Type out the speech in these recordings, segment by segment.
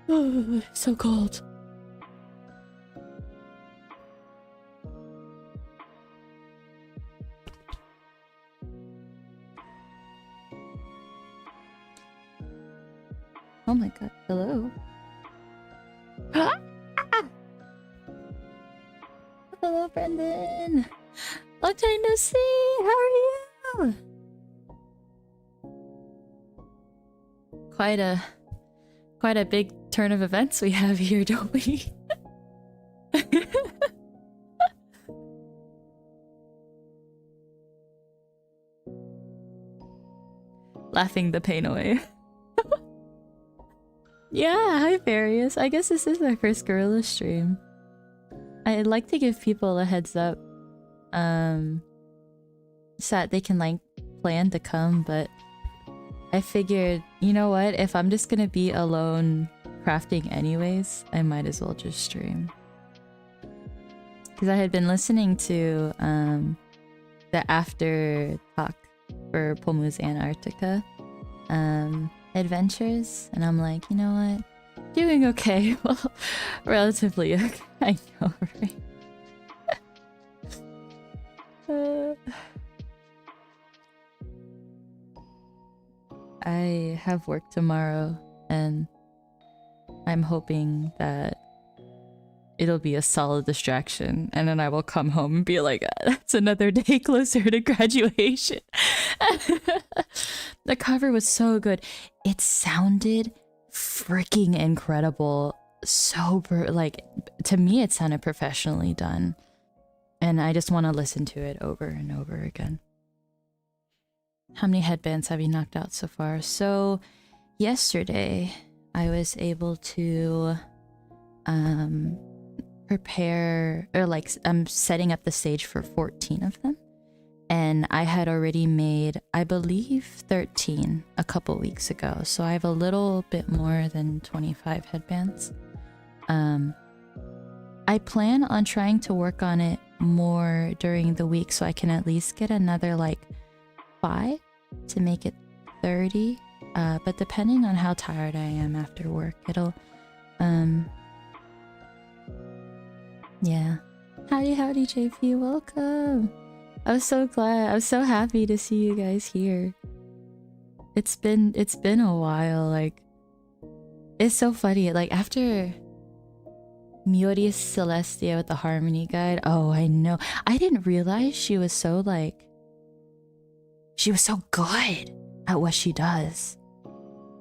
Oh, so cold. Oh my god, hello. Hello, Brendan. Long time no see. How are you? Quite a big turn of events we have here, don't we? Laughing the pain away. Yeah, hi Various. I guess this is my first Gorilla stream. I'd like to give people a heads up. So that they can like plan to come, but I figured, you know what, if I'm just gonna be alone crafting anyways, I might as well just stream. Because I had been listening to the after talk for Pomu's Antarctica adventures, and I'm like, you know what? Doing okay. Well, relatively okay. I know, right? I have work tomorrow, and I'm hoping that it'll be a solid distraction, and then I will come home and be like, that's another day closer to graduation. The cover was so good. It sounded freaking incredible. So, like, to me, it sounded professionally done. And I just want to listen to it over and over again. How many headbands have you knocked out so far? So, yesterday, I was able to prepare, or like, I'm setting up the stage for 14 of them. And I had already made, I believe, 13 a couple weeks ago. So I have a little bit more than 25 headbands. I plan on trying to work on it more during the week so I can at least get another like 5 to make it 30. But depending on how tired I am after work, it'll, yeah. Howdy, JP, welcome. I was so glad. I was so happy to see you guys here. It's been a while. Like, it's so funny. Like, after Miori's Celestia with the Harmony Guide, oh, I know. I didn't realize she was so like, she was so good at what she does.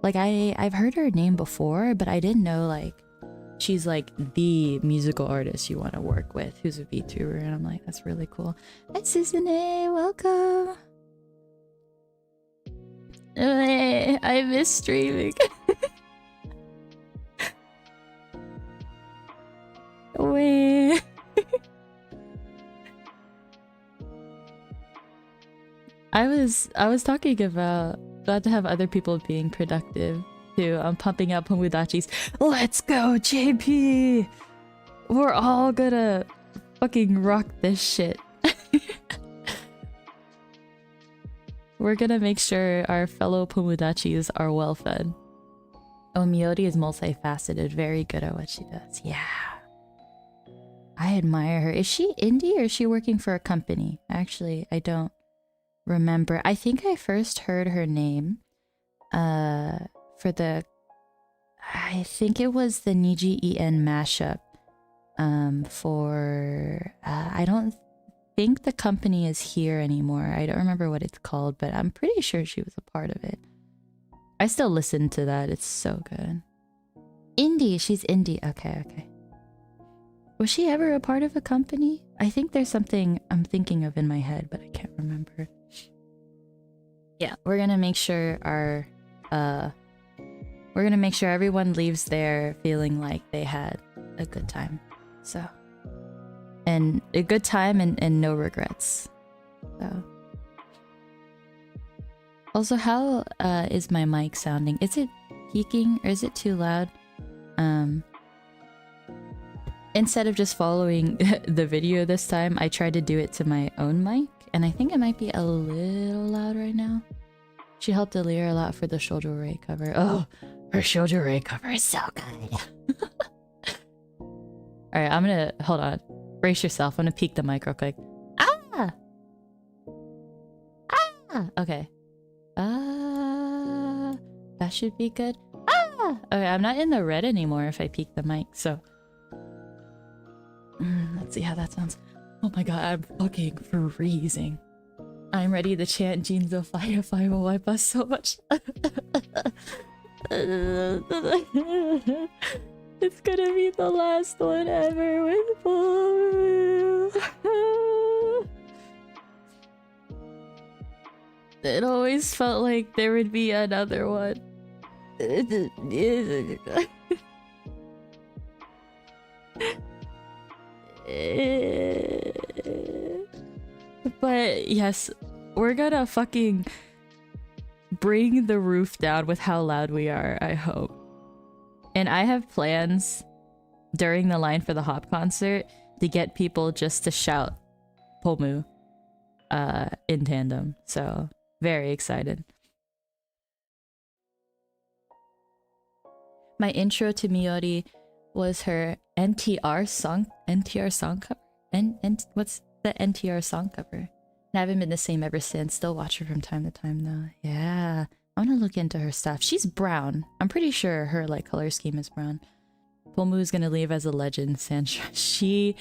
Like, I've heard her name before, but I didn't know like she's like the musical artist you want to work with who's a VTuber, and I'm like, that's really cool. Hi Susanne, welcome. I miss streaming. Wait. I was talking about glad to have other people being productive too. I'm pumping out Pomudachi's. Let's go, JP! We're all gonna fucking rock this shit. We're gonna make sure our fellow Pomudachis are well fed. Oh, Miori is multifaceted, very good at what she does. Yeah. I admire her. Is she indie or is she working for a company? Actually, I don't remember. I think I first heard her name for the, I think it was the Niji En mashup for I don't think the company is here anymore. I don't remember what it's called, but I'm pretty sure she was a part of it. I still listen to that. It's so good. Indie, she's indie. Okay. Was she ever a part of a company? I think there's something I'm thinking of in my head, but I can't remember. Yeah, we're gonna make sure our we're gonna make sure everyone leaves there feeling like they had a good time. So, and a good time and no regrets. So, also, how is my mic sounding? Is it peaking or is it too loud? Instead of just following the video this time, I tried to do it to my own mic, and I think it might be a little loud right now. She helped Alir a lot for the shoulder ray cover. Oh, Her shoujo cover is so good. Alright, I'm gonna... Hold on. Brace yourself. I'm gonna peek the mic real quick. Ah! Ah! Okay. That should be good. Ah! Okay, I'm not in the red anymore if I peek the mic, so... let's see how that sounds. Oh my god, I'm fucking freezing. I'm ready to chant Jinzo Fire Fire will wipe us so much. It's gonna be the last one ever with Pomu. It always felt like there would be another one. But yes, we're gonna fucking bring the roof down with how loud we are, I hope. And I have plans during the line for the Hop concert to get people just to shout Pomu in tandem. So, very excited. My intro to Miori was her NTR song cover? What's the NTR song cover? I haven't been the same ever since. Still watch her from time to time though. Yeah. I'm gonna look into her stuff. She's brown. I'm pretty sure her like color scheme is brown. Pomu is gonna leave as a legend, Sandra. She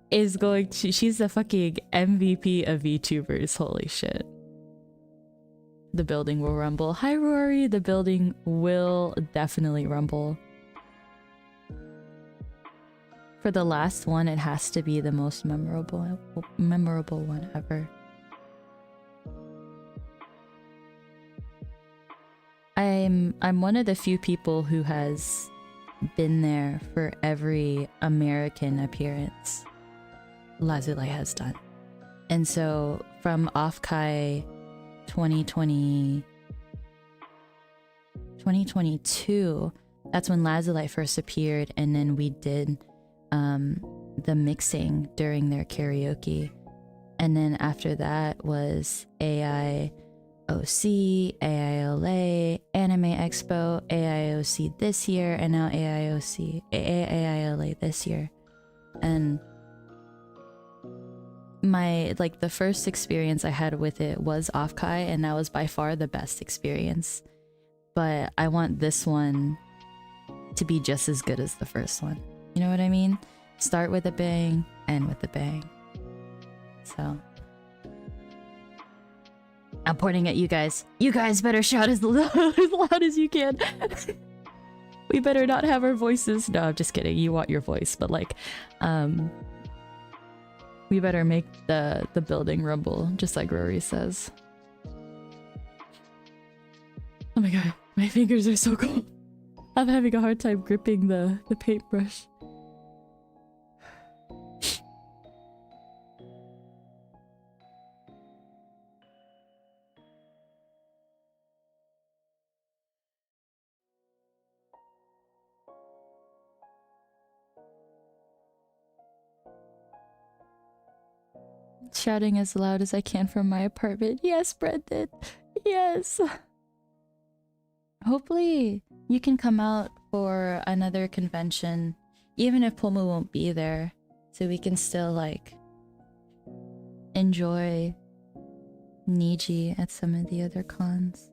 is going to... She's the fucking MVP of VTubers. Holy shit. The building will rumble. Hi Rory, the building will definitely rumble. For the last one, it has to be the most memorable one ever. I'm one of the few people who has been there for every American appearance Lazuli has done. And so from Offkai 2022, that's when Lazuli first appeared, and then we did the mixing during their karaoke. And then after that was AIOC, AILA, Anime Expo, AIOC this year, and now AILA this year. And my, like, the first experience I had with it was Offkai, and that was by far the best experience. But I want this one to be just as good as the first one. You know what I mean? Start with a bang, end with a bang. So I'm pointing at you guys. You guys better shout as loud as you can. We better not have our voices. No, I'm just kidding. You want your voice, but like, we better make the building rumble, just like Rory says. Oh my god, my fingers are so cold. I'm having a hard time gripping the paintbrush. Shouting as loud as I can from my apartment. Yes, Brendan. Yes. Hopefully you can come out for another convention, even if Pomu won't be there, so we can still like enjoy Niji at some of the other cons.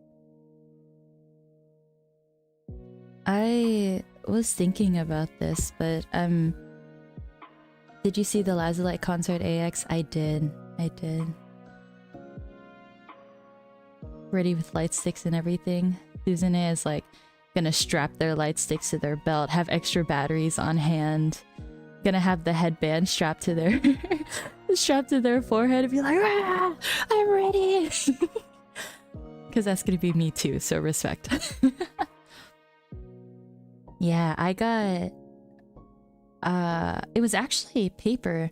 I was thinking about this, but did you see the Lazulite concert AX? I did. Ready with light sticks and everything. Susan is like gonna strap their light sticks to their belt, have extra batteries on hand, gonna have the headband strapped to their forehead and be like, ah, I'm ready. Because that's gonna be me too, so respect. Yeah, I got it was actually Paper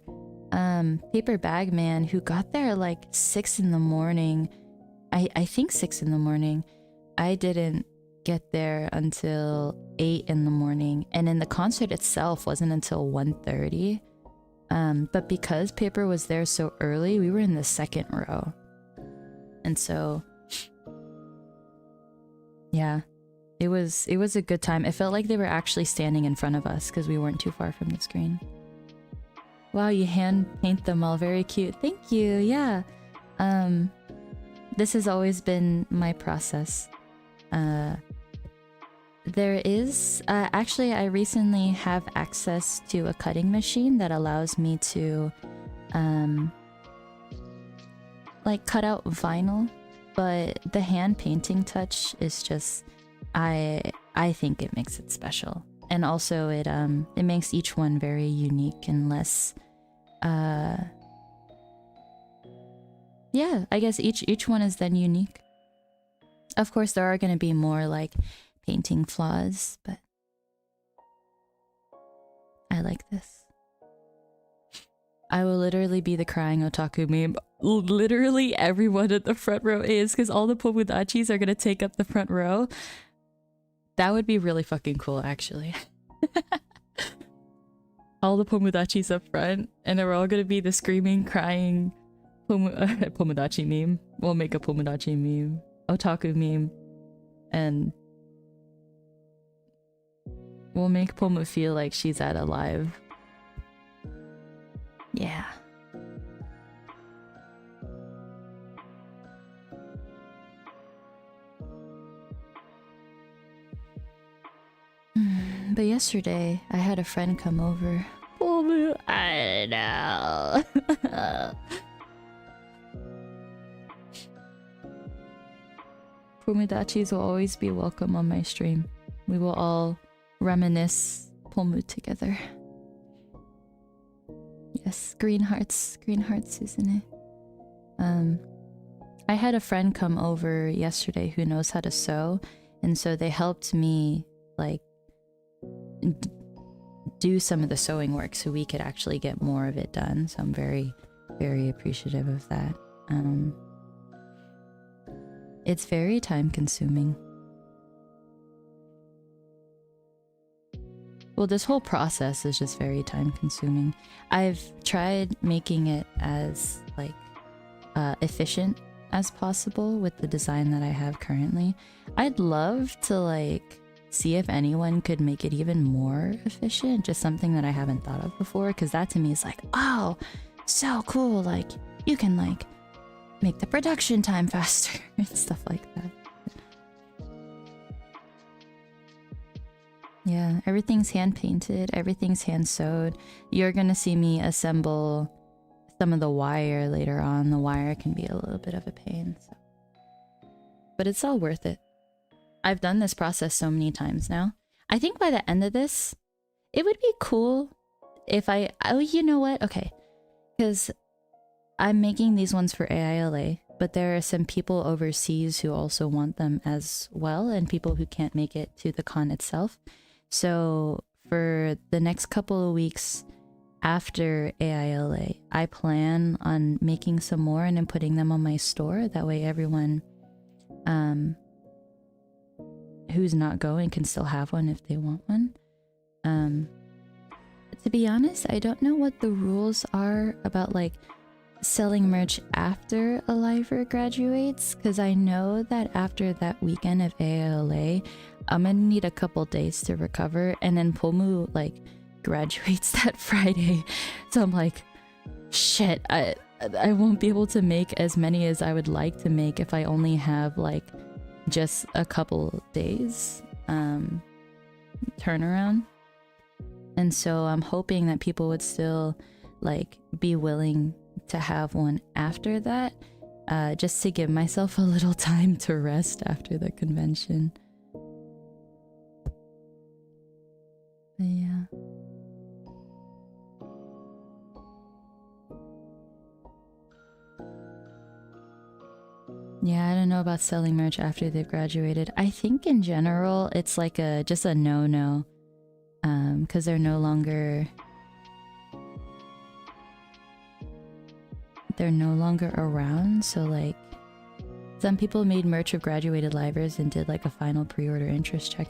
Bag Man who got there like 6 in the morning. I think 6 in the morning. I didn't get there until 8 in the morning, and then the concert itself wasn't until 1:30. But because Paper was there so early, we were in the second row. And so yeah, It was a good time. It felt like they were actually standing in front of us because we weren't too far from the screen. Wow, you hand paint them all. Very cute. Thank you. Yeah. This has always been my process. There is actually I recently have access to a cutting machine that allows me to like cut out vinyl, but the hand painting touch is just I think it makes it special. And also it makes each one very unique and less yeah, I guess each one is then unique. Of course there are going to be more like painting flaws, but I like this. I will literally be the crying otaku meme. Literally everyone at the front row is, because all the pomudachis are gonna take up the front row. That would be really fucking cool, actually. All the pomudachis up front, and they're all gonna be the screaming, crying pomudachi meme. We'll make a pomudachi meme, otaku meme, and we'll make Pomu feel like she's at a live. Yeah. But yesterday, I had a friend come over. Pomu, I know. Pomudachis will always be welcome on my stream. We will all reminisce Pomu together. Yes, green hearts, Susanne. I had a friend come over yesterday who knows how to sew, and so they helped me like do some of the sewing work so we could actually get more of it done. So I'm very, very appreciative of that. It's very time consuming. Well, this whole process is just very time consuming. I've tried making it as like efficient as possible with the design that I have currently. I'd love to like see if anyone could make it even more efficient, just something that I haven't thought of before, because that to me is like, oh, so cool, like you can like make the production time faster and stuff like that. Yeah, everything's hand painted, everything's hand sewed. You're gonna see me assemble some of the wire later on. The wire can be a little bit of a pain, so. But it's all worth it. I've done this process so many times now. I think by the end of this, it would be cool if oh, you know what? Okay, because I'm making these ones for AILA, but there are some people overseas who also want them as well, and people who can't make it to the con itself. So for the next couple of weeks after AILA, I plan on making some more and then putting them on my store. That way everyone who's not going can still have one if they want one. To be honest, I don't know what the rules are about like selling merch after a lifer graduates, because I know that after that weekend of AILA, I'm gonna need a couple days to recover, and then Pomu like graduates that Friday, so I'm like, shit, I won't be able to make as many as I would like to make if I only have like just a couple days turnaround. And so I'm hoping that people would still like be willing to have one after that, just to give myself a little time to rest after the convention. But yeah. Yeah, I don't know about selling merch after they've graduated. I think in general it's like just a no-no, because they're no longer around. So like some people made merch of graduated livers and did like a final pre-order interest check.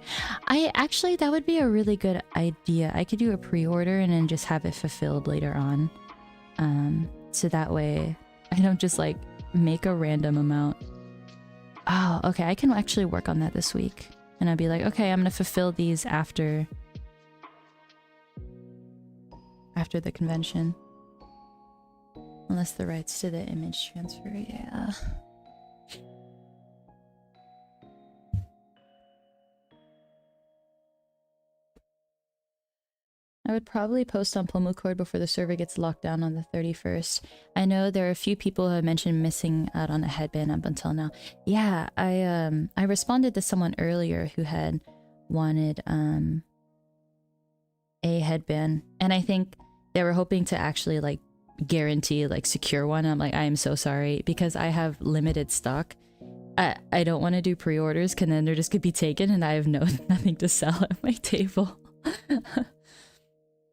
That would be a really good idea. I could do a pre-order and then just have it fulfilled later on, so that way I don't just like make a random amount. Oh, okay, I can actually work on that this week And I'd be like, okay, I'm gonna fulfill these after the convention. Unless the rights to the image transfer, yeah. I would probably post on Pomu Cord before the server gets locked down on the 31st. I know there are a few people who have mentioned missing out on a headband up until now. Yeah, I responded to someone earlier who had wanted a headband, and I think they were hoping to actually like guarantee like secure one. I'm like, I am so sorry because I have limited stock. I don't want to do pre-orders because then they're just gonna be taken and I have nothing to sell at my table.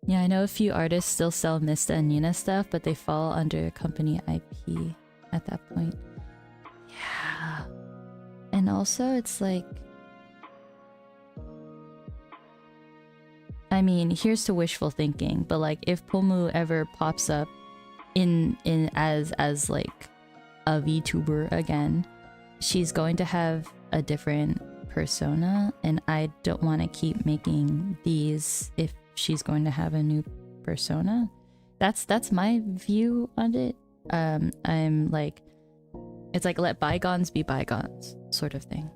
Yeah, I know a few artists still sell Mista and Nina stuff, but they fall under company IP at that point. Yeah. And also it's like, I mean, here's to wishful thinking, but like if Pomu ever pops up in as like a VTuber again, she's going to have a different persona, and I don't want to keep making these if she's going to have a new persona. That's my view on it. I'm like, it's like let bygones be bygones sort of thing.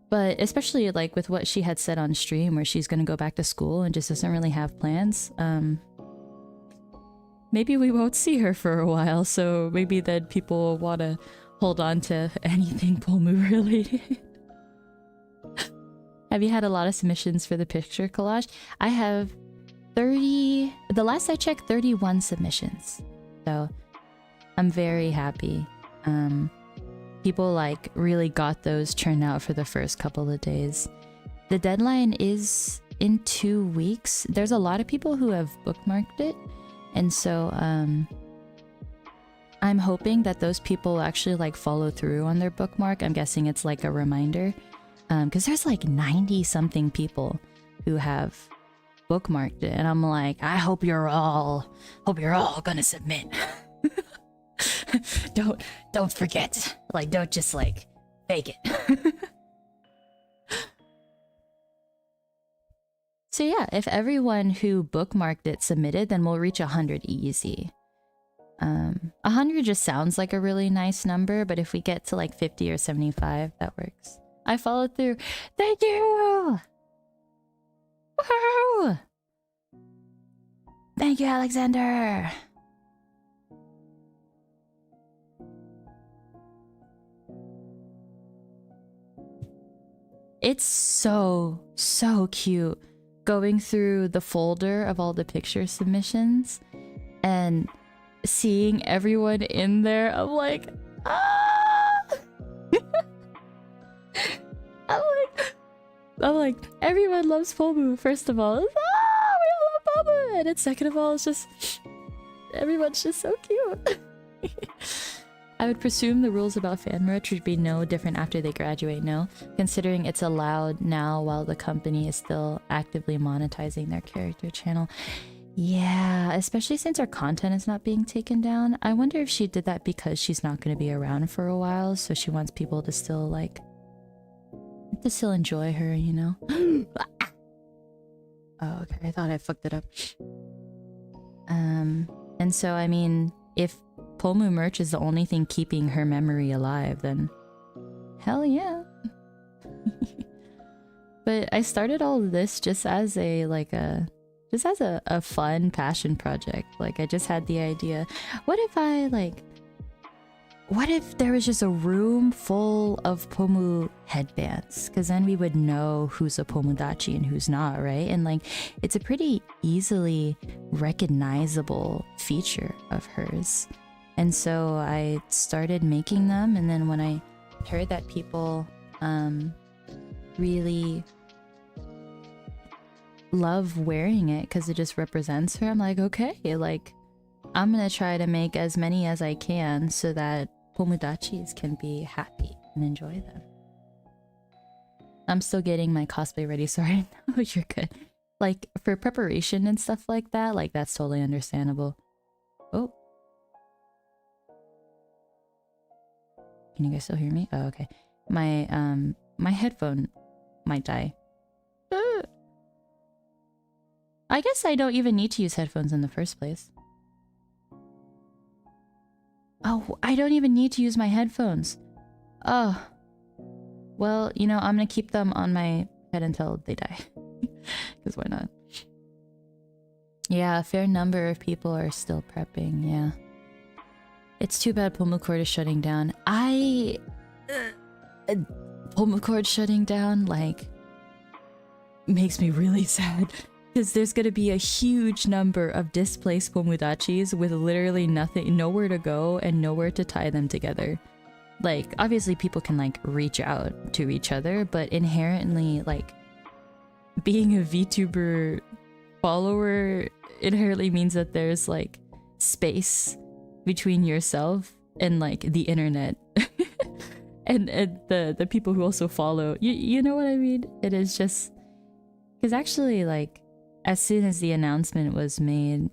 But especially like with what she had said on stream where she's gonna go back to school and just doesn't really have plans, maybe we won't see her for a while, so maybe then people will want to hold on to anything Pomu related. Have you had a lot of submissions for the picture collage? I have 30, the last I checked, 31 submissions. So I'm very happy. People like really got those churned out for the first couple of days. The deadline is in 2 weeks. There's a lot of people who have bookmarked it. And so I'm hoping that those people actually like follow through on their bookmark. I'm guessing it's like a reminder. Because there's like 90 something people who have bookmarked it, and I'm like, I hope you're all gonna submit. don't forget, like, don't just like fake it. So yeah, if everyone who bookmarked it submitted, then we'll reach 100 easy. 100 just sounds like a really nice number, but if we get to like 50 or 75, that works. I followed through. Thank you! Woohoo! Thank you, Alexander! It's so cute going through the folder of all the picture submissions and seeing everyone in there. I'm like, ah! I'm like, everyone loves Pomu, first of all. We all love Pomu! And then second of all, it's just, everyone's just so cute. I would presume the rules about fan merch would be no different after they graduate, no? Considering it's allowed now while the company is still actively monetizing their character channel. Yeah, especially since our content is not being taken down. I wonder if she did that because she's not going to be around for a while, so she wants people to still like enjoy her, you know? Oh, okay, I thought I fucked it up. And so I mean, if Pomu merch is the only thing keeping her memory alive, then hell yeah. But I started all of this just as a a fun passion project. Like, I just had the idea, what if there was just a room full of Pomu headbands? Because then we would know who's a Pomudachi and who's not, right? And like, it's a pretty easily recognizable feature of hers. And so I started making them, and then when I heard that people really love wearing it because it just represents her, I'm like, okay, like, I'm gonna try to make as many as I can so that Pomudachis can be happy and enjoy them. I'm still getting my cosplay ready, sorry. No, you're good. Like, for preparation and stuff like that, like, that's totally understandable. Oh. Can you guys still hear me? Oh, okay. My my headphone might die. I guess I don't even need to use headphones in the first place. Oh, I don't even need to use my headphones. Oh. Well, you know, I'm gonna keep them on my head until they die. Because why not? Yeah, a fair number of people are still prepping, yeah. It's too bad Pomu Court is shutting down. Pomu Court shutting down, like, makes me really sad. Because there's gonna be a huge number of displaced Pomudachis with literally nothing, nowhere to go and nowhere to tie them together. Like, obviously people can, like, reach out to each other, but inherently, like, being a VTuber follower inherently means that there's, like, space between yourself and, like, the internet. and the people who also follow. You know what I mean? It is just... Because actually, like, as soon as the announcement was made,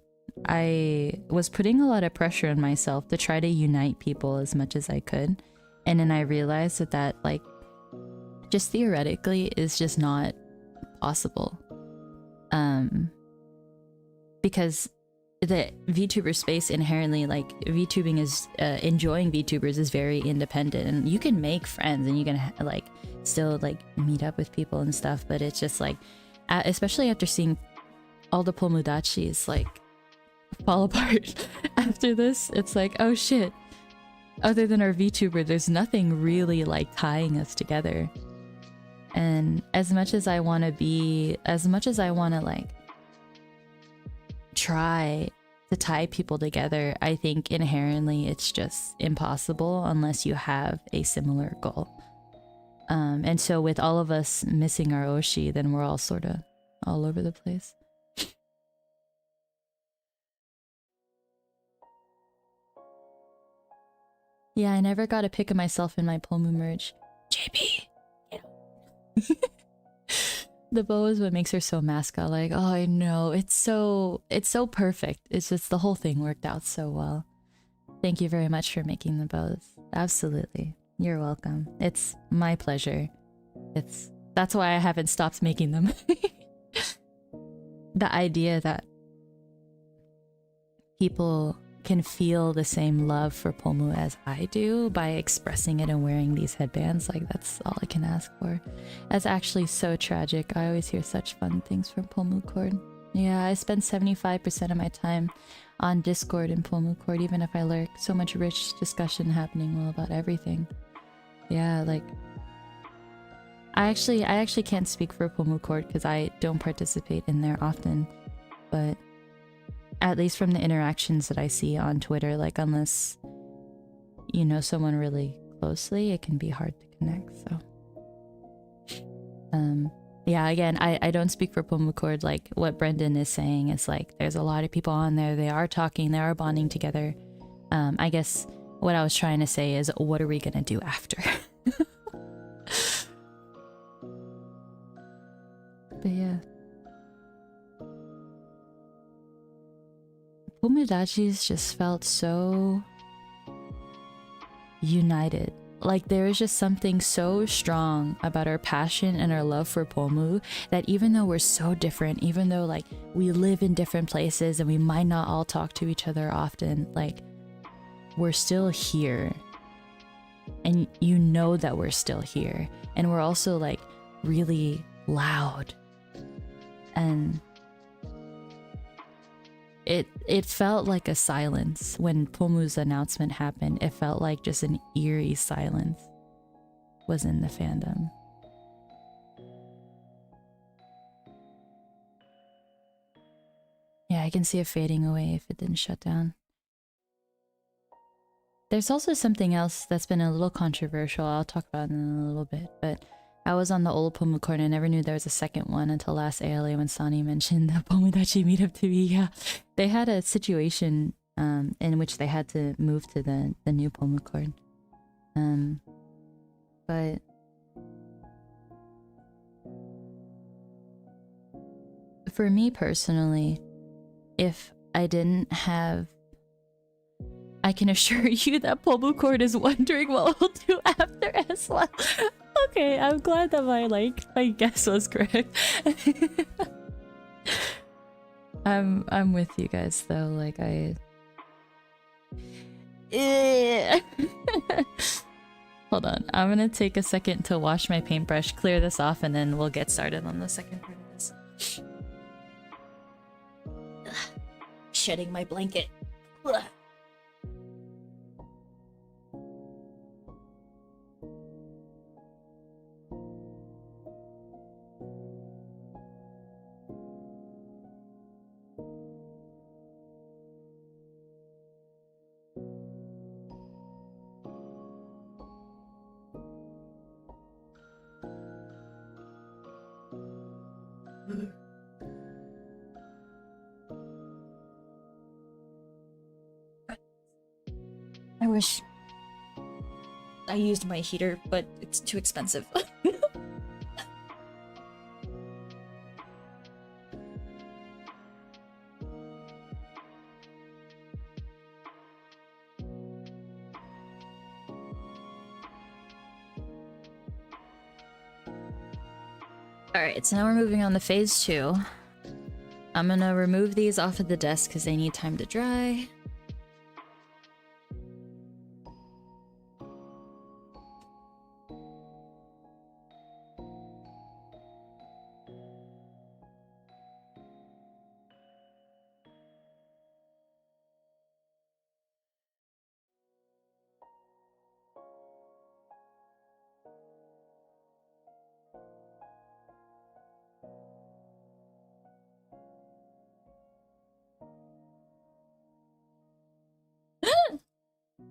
I was putting a lot of pressure on myself to try to unite people as much as I could. And then I realized that like, just theoretically is just not possible. Because the VTuber space inherently, like, VTubing is, enjoying VTubers is very independent. And you can make friends and you can, like, still, like, meet up with people and stuff. But it's just, like, especially after seeing all the Pomudachis, like, fall apart after this, it's like, oh shit. Other than our VTuber, there's nothing really, like, tying us together. And as much as I want to like, try to tie people together, I think inherently it's just impossible unless you have a similar goal. And so with all of us missing our Oshi, then we're all sort of all over the place. Yeah, I never got a pic of myself in my Pomu merch. JP! Yeah. The bow is what makes her so mascot. Like, oh, I know. It's so perfect. It's just the whole thing worked out so well. Thank you very much for making the bows. Absolutely. You're welcome. It's my pleasure. That's why I haven't stopped making them. The idea that people can feel the same love for Pomu as I do by expressing it and wearing these headbands, like, that's all I can ask for. That's actually so tragic. I always hear such fun things from Pomu Court. Yeah, I spend 75% of my time on Discord in Pomu Court, even if I lurk. So much rich discussion happening about everything. Yeah, like, I actually can't speak for Pomu Court because I don't participate in there often, but at least from the interactions that I see on Twitter, like, unless you know someone really closely, it can be hard to connect, so. Yeah, again, I don't speak for Pomu Court. Like, what Brendan is saying is, like, there's a lot of people on there, they are talking, they are bonding together. I guess what I was trying to say is, what are we gonna do after? But yeah. Pomudachis just felt so united. Like, there is just something so strong about our passion and our love for Pomu that even though we're so different, even though, like, we live in different places and we might not all talk to each other often, like, we're still here. And you know that we're still here. And we're also, like, really loud. And it felt like a silence when Pomu's announcement happened. It felt like just an eerie silence was in the fandom. Yeah, I can see it fading away if it didn't shut down. There's also something else that's been a little controversial. I'll talk about it in a little bit, but I was on the old Pomu Court and I never knew there was a second one until last ALA when Sani mentioned the Pomudachi meetup to me. Yeah, they had a situation in which they had to move to the new Pomu Court. But for me personally, if I didn't have, I can assure you that Pomu Court is wondering what we'll do after as well. Okay, I'm glad that my guess was correct. I'm with you guys though, like Hold on, I'm gonna take a second to wash my paintbrush, clear this off, and then we'll get started on the second part of this. Shedding my blanket. Ugh. I wish I used my heater, but it's too expensive. Alright, so now we're moving on to phase 2. I'm gonna remove these off of the desk because they need time to dry.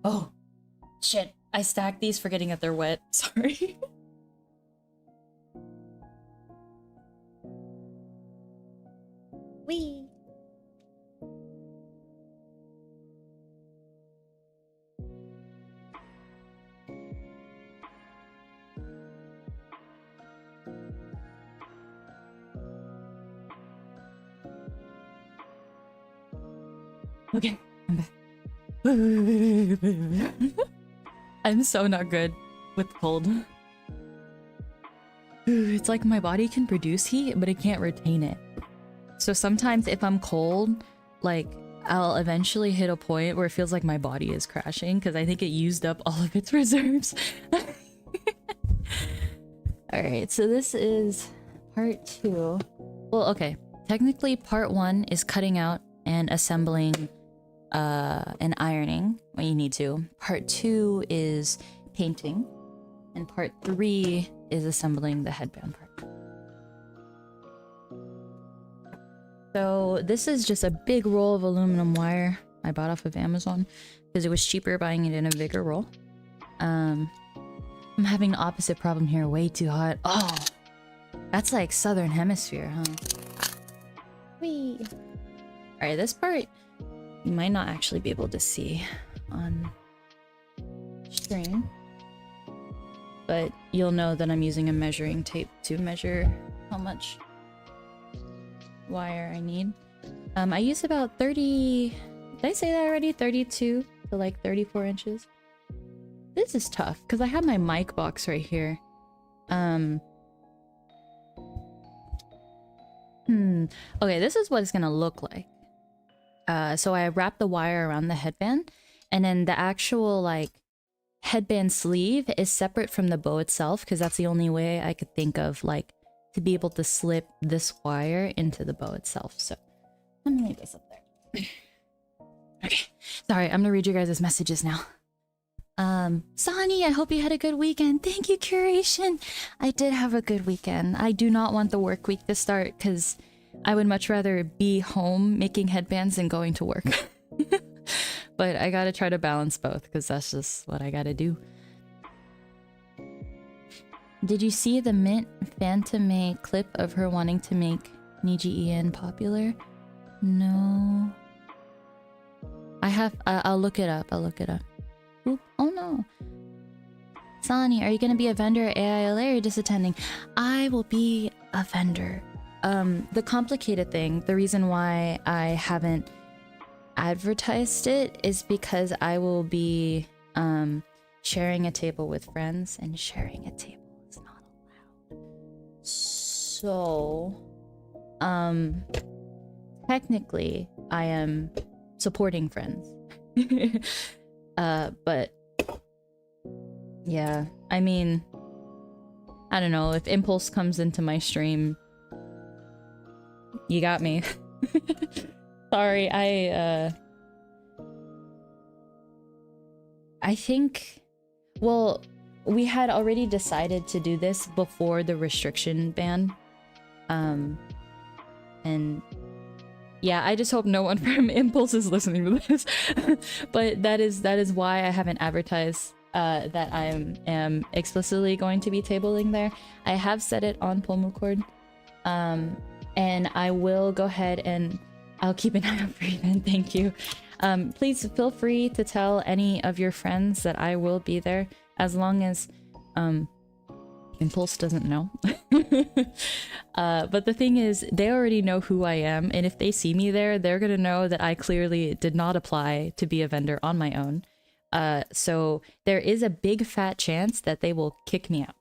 Oh, shit. I stacked these forgetting that they're wet. Sorry. Wee. Okay, I'm back. I'm so not good with cold. It's like my body can produce heat, but it can't retain it. So sometimes if I'm cold, like I'll eventually hit a point where it feels like my body is crashing because I think it used up all of its reserves. Alright, so this is part 2. Well, okay. Technically part 1 is cutting out and assembling and ironing when you need to. Part 2 is painting, and part 3 is assembling the headband part. So this is just a big roll of aluminum wire I bought off of Amazon because it was cheaper buying it in a bigger roll. I'm having the opposite problem here. Way too hot. Oh, that's like southern hemisphere, huh? Whee! Alright, this part you might not actually be able to see on stream, but you'll know that I'm using a measuring tape to measure how much wire I need. I use about 30, did I say that already? 32 to like 34 inches. This is tough because I have my mic box right here. Okay, this is what it's gonna look like. So I wrap the wire around the headband, and then the actual like headband sleeve is separate from the bow itself because that's the only way I could think of like to be able to slip this wire into the bow itself. So let me leave this up there. Okay, sorry, I'm gonna read you guys' messages now. Soni, I hope you had a good weekend. Thank you, Curation. I did have a good weekend. I do not want the work week to start because I would much rather be home making headbands than going to work. But I gotta try to balance both because that's just what I gotta do. Did you see the Mint Phantom clip of her wanting to make NutNutYe popular? No. I'll look it up. I'll look it up. Oop. Oh no. Soni, are you gonna be a vendor at AILA or just attending? I will be a vendor. The complicated thing, the reason why I haven't advertised it is because I will be sharing a table with friends, and sharing a table is So, technically, I am supporting friends. But yeah, I mean, I don't know, if Impulse comes into my stream, you got me. Sorry, I think, well, we had already decided to do this before the restriction ban. And yeah, I just hope no one from Impulse is listening to this. But that is why I haven't advertised that I am explicitly going to be tabling there. I have set it on Pomu Cord. And I will go ahead and I'll keep an eye out for you then. Thank you. Please feel free to tell any of your friends that I will be there, as long as Impulse doesn't know. But the thing is, they already know who I am, and if they see me there, they're gonna know that I clearly did not apply to be a vendor on my own. So there is a big fat chance that they will kick me out.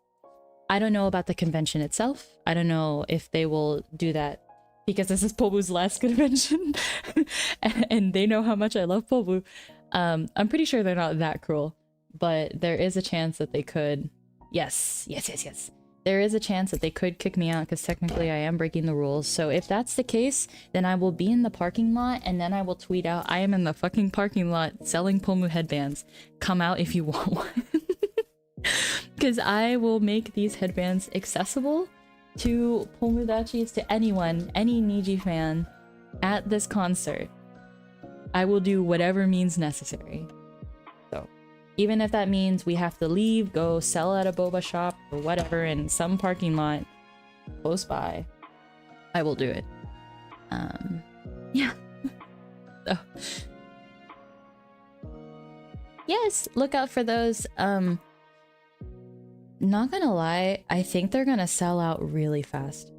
I don't know about the convention itself. I don't know if they will do that, because this is Pomu's last convention. And they know how much I love Pomu. I'm pretty sure they're not that cruel, but there is a chance that they could. Yes. There is a chance that they could kick me out, because technically I am breaking the rules. So if that's the case, then I will be in the parking lot, and then I will tweet out, I am in the fucking parking lot selling Pomu headbands. Come out if you want one. Because I will make these headbands accessible to Pomudachis, to anyone, any Niji fan at this concert. I will do whatever means necessary. So even if that means we have to leave, go sell at a boba shop or whatever in some parking lot close by, I will do it. Yeah. So yes, look out for those. Not gonna lie, I think they're gonna sell out really fast.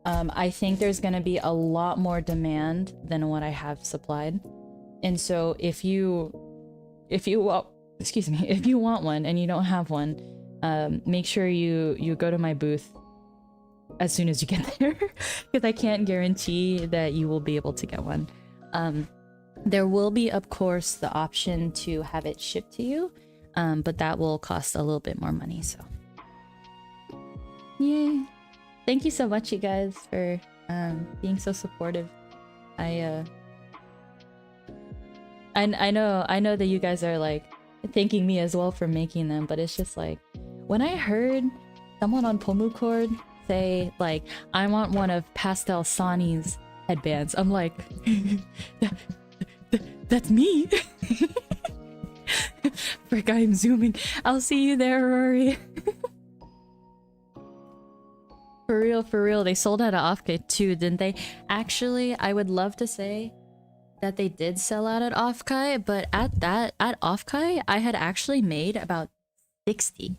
I think there's gonna be a lot more demand than what I have supplied. And so if you want, excuse me, if you want one and you don't have one, make sure you go to my booth as soon as you get there, because I can't guarantee that you will be able to get one. There will be, of course, the option to have it shipped to you. But that will cost a little bit more money, so. Yay. Thank you so much, you guys, for being so supportive. I know that you guys are like thanking me as well for making them, but it's just like, when I heard someone on Pomu Cord say like, I want one of PastelSoni's headbands, I'm like, that's me. Frick, I'm zooming. I'll see you there, Rory. For real, they sold out of Offkai too, didn't they? Actually, I would love to say that they did sell out at Offkai, but at Offkai, I had actually made about 60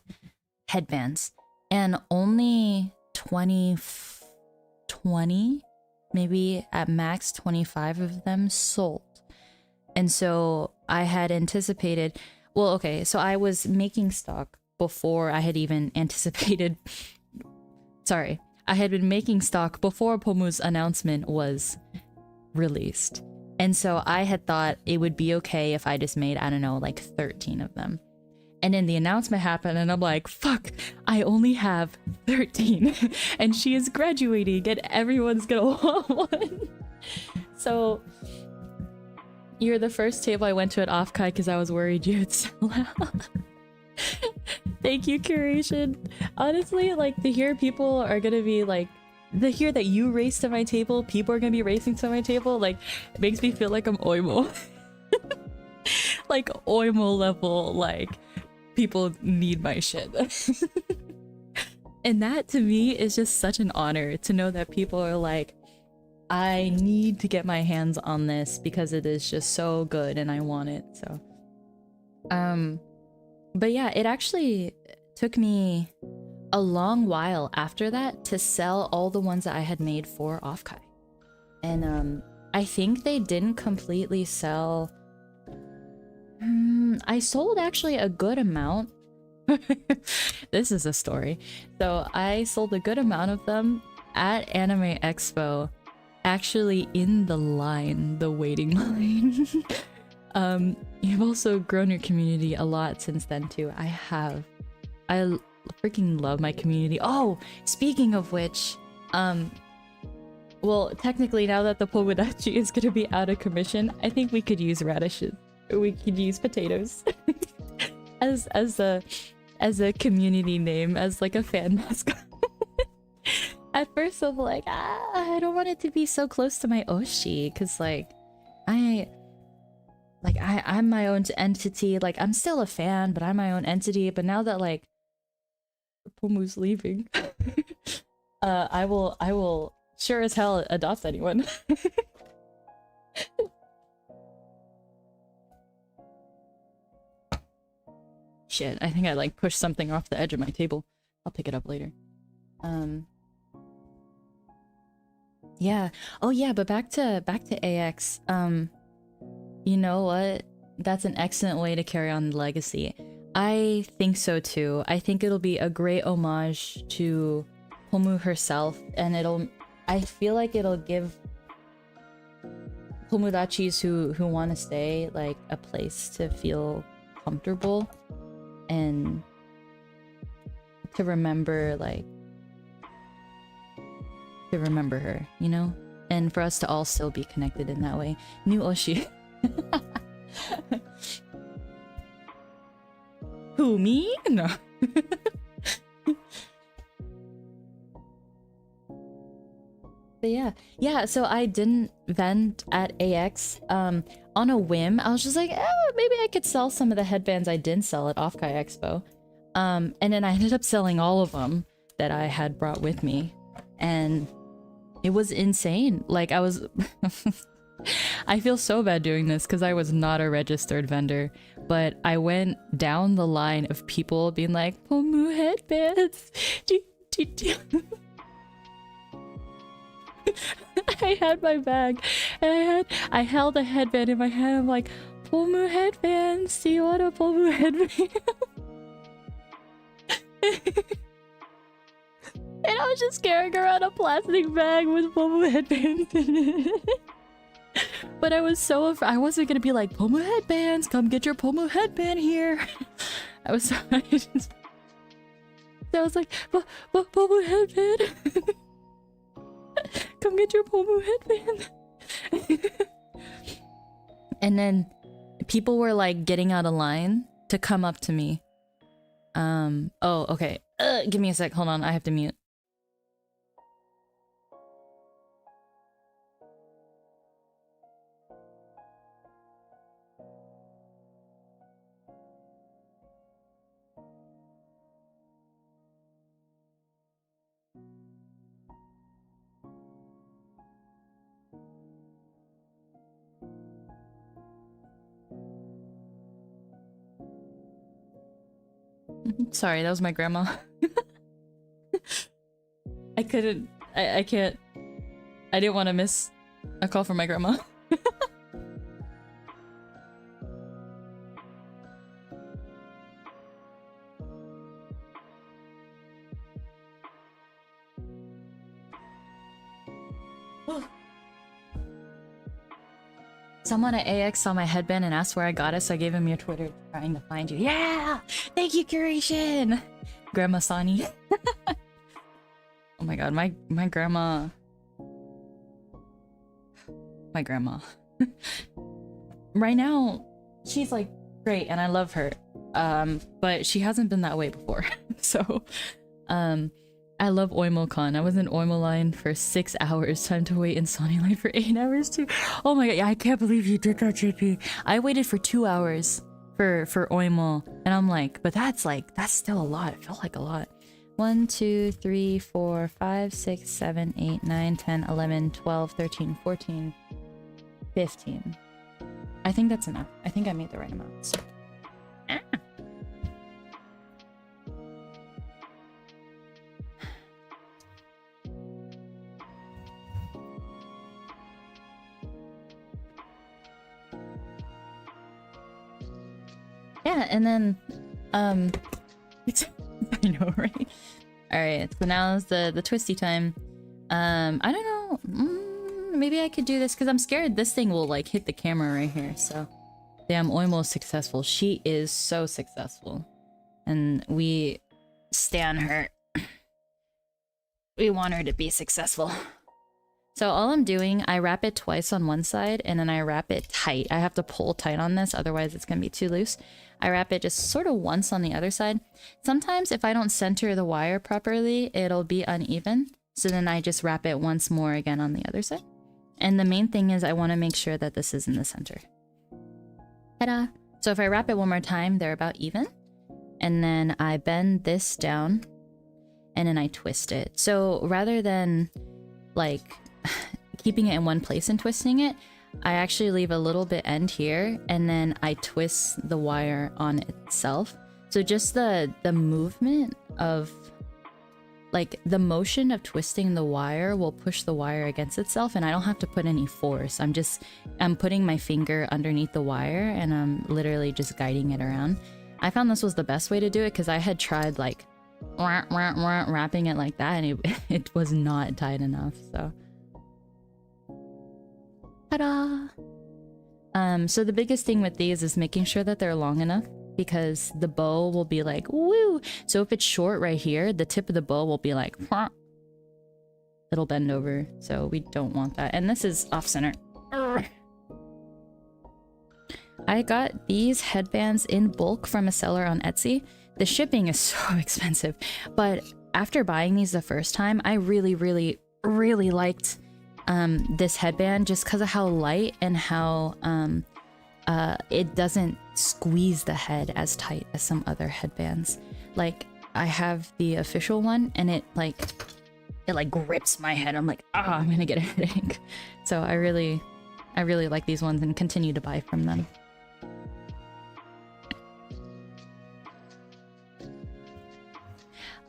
headbands, and only 20, maybe at max 25 of them sold. And so I had anticipated, well, okay, so I was making stock before I had even anticipated, sorry, I had been making stock before Pomu's announcement was released. And so I had thought it would be okay if I just made, I don't know, like 13 of them. And then the announcement happened and I'm like, fuck, I only have 13 and she is graduating and everyone's gonna want one. So you're the first table I went to at Offkai because I was worried you'd sell out. Thank you, Curation. Honestly, like, to hear people are gonna be like, to hear that you race to my table, people are gonna be racing to my table, like, it makes me feel like I'm Oimo. Like, Oimo level, like, people need my shit. And that, to me, is just such an honor to know that people are like, I need to get my hands on this because it is just so good and I want it, so. But yeah, it actually took me a long while after that to sell all the ones that I had made for Offkai. And I think they didn't completely sell. I sold actually a good amount. This is a story. So I sold a good amount of them, at Anime Expo, actually in the line, the waiting line. You've also grown your community a lot since then too. I have. I freaking love my community. Oh, speaking of which, well, technically now that the Pomodachi is gonna be out of commission, I think we could use radishes. We could use potatoes as a community name, as like a fan mascot. At first I'm like, I don't want it to be so close to my Oshi, because like I'm my own entity. Like I'm still a fan, but I'm my own entity. But now that like Pomu's leaving, I will sure as hell adopt anyone. Shit, I think I like pushed something off the edge of my table. I'll pick it up later. Yeah. Oh yeah, but back to AX. You know what? That's an excellent way to carry on the legacy. I think so too. I think it'll be a great homage to Pomu herself, and I feel like it'll give Pomudachis who want to stay like a place to feel comfortable and to remember, like to remember her, you know? And for us to all still be connected in that way. New Oshi. Who, me? No. But yeah, so I didn't vent at AX on a whim. I was just like, maybe I could sell some of the headbands I didn't sell at Offkai Expo. And then I ended up selling all of them that I had brought with me. And it was insane. Like I was... I feel so bad doing this because I was not a registered vendor, but I went down the line of people being like, Pomu headbands. I had my bag and I held a headband in my hand. I'm like, Pomu headbands, do you want a Pomu headband? And I was just carrying around a plastic bag with Pomu headbands in it. But I was so afraid. I wasn't gonna be like, Pomu headbands, come get your Pomu headband here. I was so I was like, Pomu headband. Come get your Pomu headband. And then people were like getting out of line to come up to me. Oh, okay. Give me a sec. Hold on. I have to mute. Sorry, that was my grandma. I couldn't. I can't. I didn't want to miss a call from my grandma. Someone at AX saw my headband and asked where I got it, so I gave him your Twitter trying to find you. Yeah! Thank you, Curation! Grandma Sani. Oh my god, my grandma... My grandma. Right now, she's like great and I love her. But she hasn't been that way before. So, I love Oimocon. I was in Oimo line for 6 hours. Time to wait in Sony line for 8 hours too. Oh my god, yeah, I can't believe you did that, JP. I waited for 2 hours for Oimo, and I'm like, but that's still a lot. It felt like a lot. 1, 2, 3, 4, 5, 6, 7, 8, 9, 10, 11, 12, 13, 14, 15. I think that's enough. I think I made the right amount. So. Ah. Yeah, and then, I know, right? Alright, so now is the twisty time. I don't know. Maybe I could do this because I'm scared this thing will like hit the camera right here. So, damn, almost successful. She is so successful, and we stan her. We want her to be successful. So all I'm doing, I wrap it twice on one side and then I wrap it tight. I have to pull tight on this, otherwise it's gonna be too loose. I wrap it just sort of once on the other side. Sometimes if I don't center the wire properly, it'll be uneven. So then I just wrap it once more again on the other side. And the main thing is I want to make sure that this is in the center. Ta-da! So if I wrap it one more time, they're about even. And then I bend this down and then I twist it. So rather than like keeping it in one place and twisting it, I actually leave a little bit end here and then I twist the wire on itself. So just the movement of like the motion of twisting the wire will push the wire against itself and I don't have to put any force. I'm putting my finger underneath the wire and I'm literally just guiding it around. I found this was the best way to do it because I had tried like wrapping it like that and it was not tight enough. So ta-da! So the biggest thing with these is making sure that they're long enough because the bow will be like woo. So if it's short right here, the tip of the bow will be like it'll bend over. So we don't want that. And this is off center. I got these headbands in bulk from a seller on Etsy. The shipping is so expensive, but after buying these the first time, I really liked this headband just because of how light and how it doesn't squeeze the head as tight as some other headbands. Like I have the official one and it grips my head. I'm like, I'm gonna get a headache. So I really like these ones and continue to buy from them.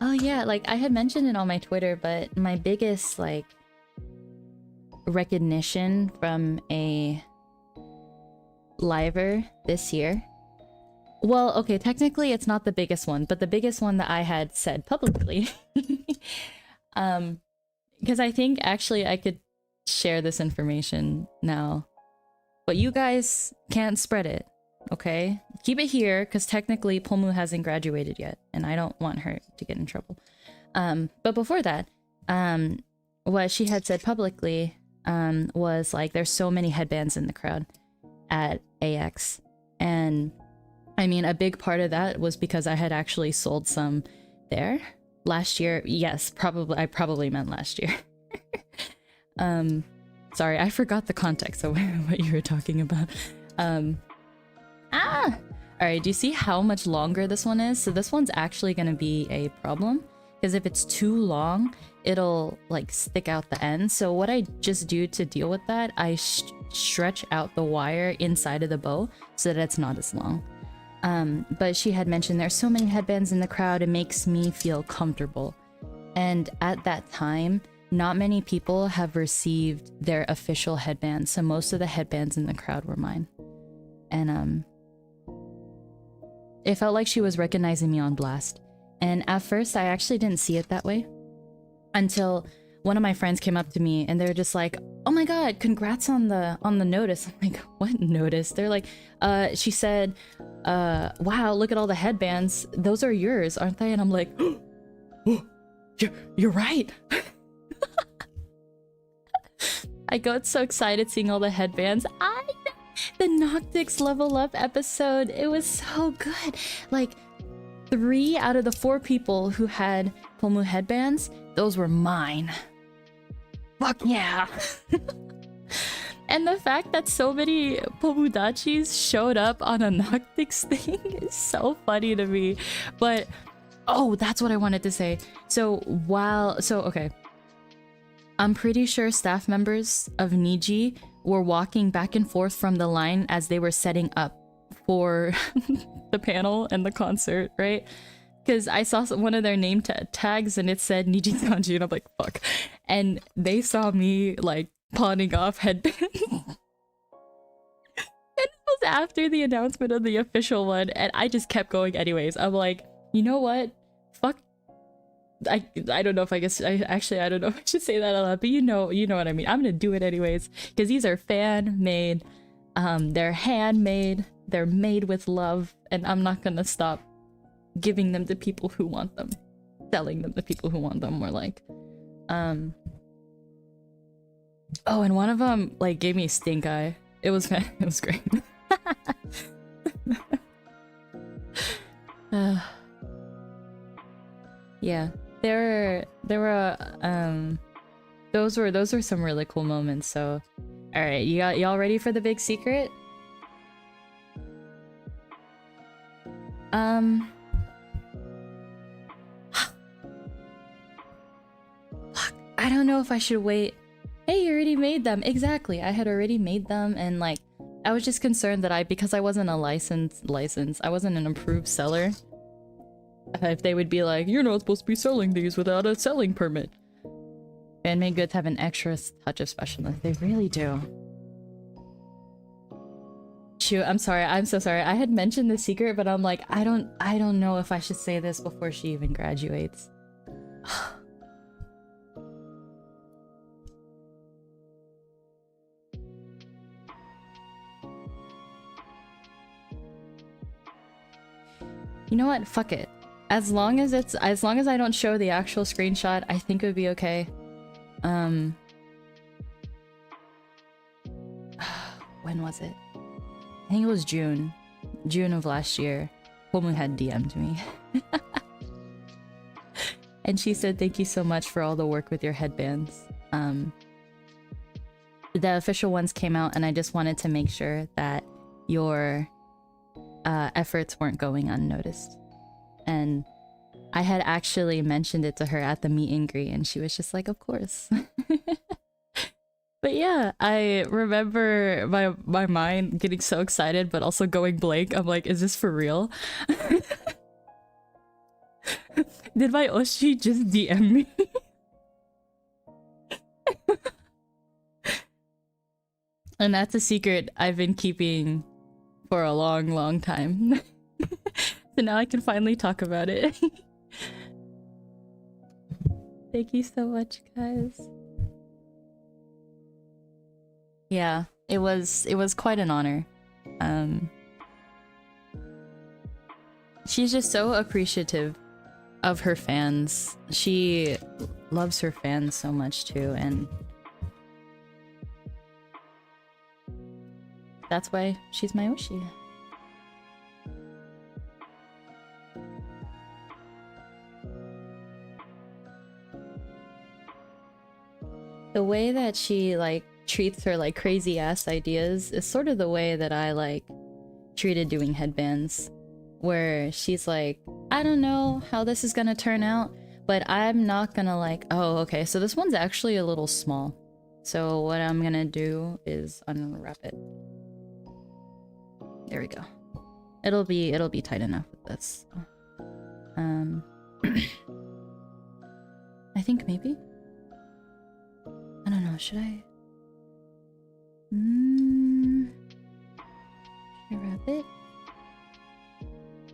Oh yeah, like I had mentioned it on my Twitter, but my biggest like recognition from a liver this year. Well, okay, technically it's not the biggest one, but the biggest one that I had said publicly. Because I think actually I could share this information now, but you guys can't spread it. Okay, keep it here because technically Pomu hasn't graduated yet and I don't want her to get in trouble. But before that, what she had said publicly was like there's so many headbands in the crowd at AX, and I mean a big part of that was because I had actually sold some there last year. Yes, I probably meant last year. Sorry, I forgot the context of what you were talking about. Alright, do you see how much longer this one is? So this one's actually gonna be a problem because if it's too long, it'll like stick out the end. So what I just do to deal with that, I stretch out the wire inside of the bow so that it's not as long. But she had mentioned there's so many headbands in the crowd, it makes me feel comfortable. And at that time, not many people have received their official headbands, so most of the headbands in the crowd were mine. And it felt like she was recognizing me on blast. And at first, I actually didn't see it that way until one of my friends came up to me and they're just like, "Oh my god, congrats on the notice." I'm like, "What notice?" They're like, she said, "Wow, look at all the headbands. Those are yours, aren't they?" And I'm like, "Oh, you're right." I got so excited seeing all the headbands. The NutNutYe level up episode, it was so good. Like 3 out of the 4 people who had Pomu headbands, those were mine. Fuck yeah. And the fact that so many Pomudachis showed up on a NutNutYe thing is so funny to me. But oh, that's what I wanted to say. So okay, I'm pretty sure staff members of Niji were walking back and forth from the line as they were setting up for the panel and the concert, right? Because I saw one of their name tags and it said Niji Sanji and I'm like, fuck. And they saw me like pawning off headbands. And it was after the announcement of the official one and I just kept going anyways. I'm like, you know what? I don't know if I guess I don't know if I should say that a lot, but you know what I mean. I'm gonna do it anyways because these are fan made, they're handmade, they're made with love, and I'm not gonna stop giving them to people who want them, selling them to people who want them. More like, oh, and one of them like gave me stink eye. It was great. Yeah, there were those were some really cool moments. So, all right, y'all ready for the big secret? Fuck, I don't know if I should wait. Hey, you already made them. Exactly, I had already made them, and like I was just concerned that because I wasn't a license, I wasn't an approved seller. If they would be like, you're not supposed to be selling these without a selling permit. Handmade goods have an extra touch of specialness. They really do. Shoot, I'm sorry. I'm so sorry. I had mentioned the secret, but I'm like, I don't know if I should say this before she even graduates. You know what? Fuck it. As long as I don't show the actual screenshot, I think it would be okay. When was it? I think it was June of last year. Pomu had DM'd me. And she said, thank you so much for all the work with your headbands. The official ones came out, and I just wanted to make sure that your efforts weren't going unnoticed. And I had actually mentioned it to her at the meet and greet, and she was just like, of course. But yeah, I remember my mind getting so excited, but also going blank. I'm like, is this for real? Did my Oshi just DM me? And that's a secret I've been keeping for a long, long time. So now I can finally talk about it. Thank you so much, guys. Yeah, it was quite an honor. She's just so appreciative of her fans. She loves her fans so much too, and that's why she's my Oshi. The way that she like treats her like crazy ass ideas is sort of the way that I like treated doing headbands, where she's like, I don't know how this is gonna turn out, but I'm not gonna like, oh okay, so this one's actually a little small, so what I'm gonna do is unwrap it. There we go. It'll be tight enough with this. I think maybe, I don't know, should I wrap it?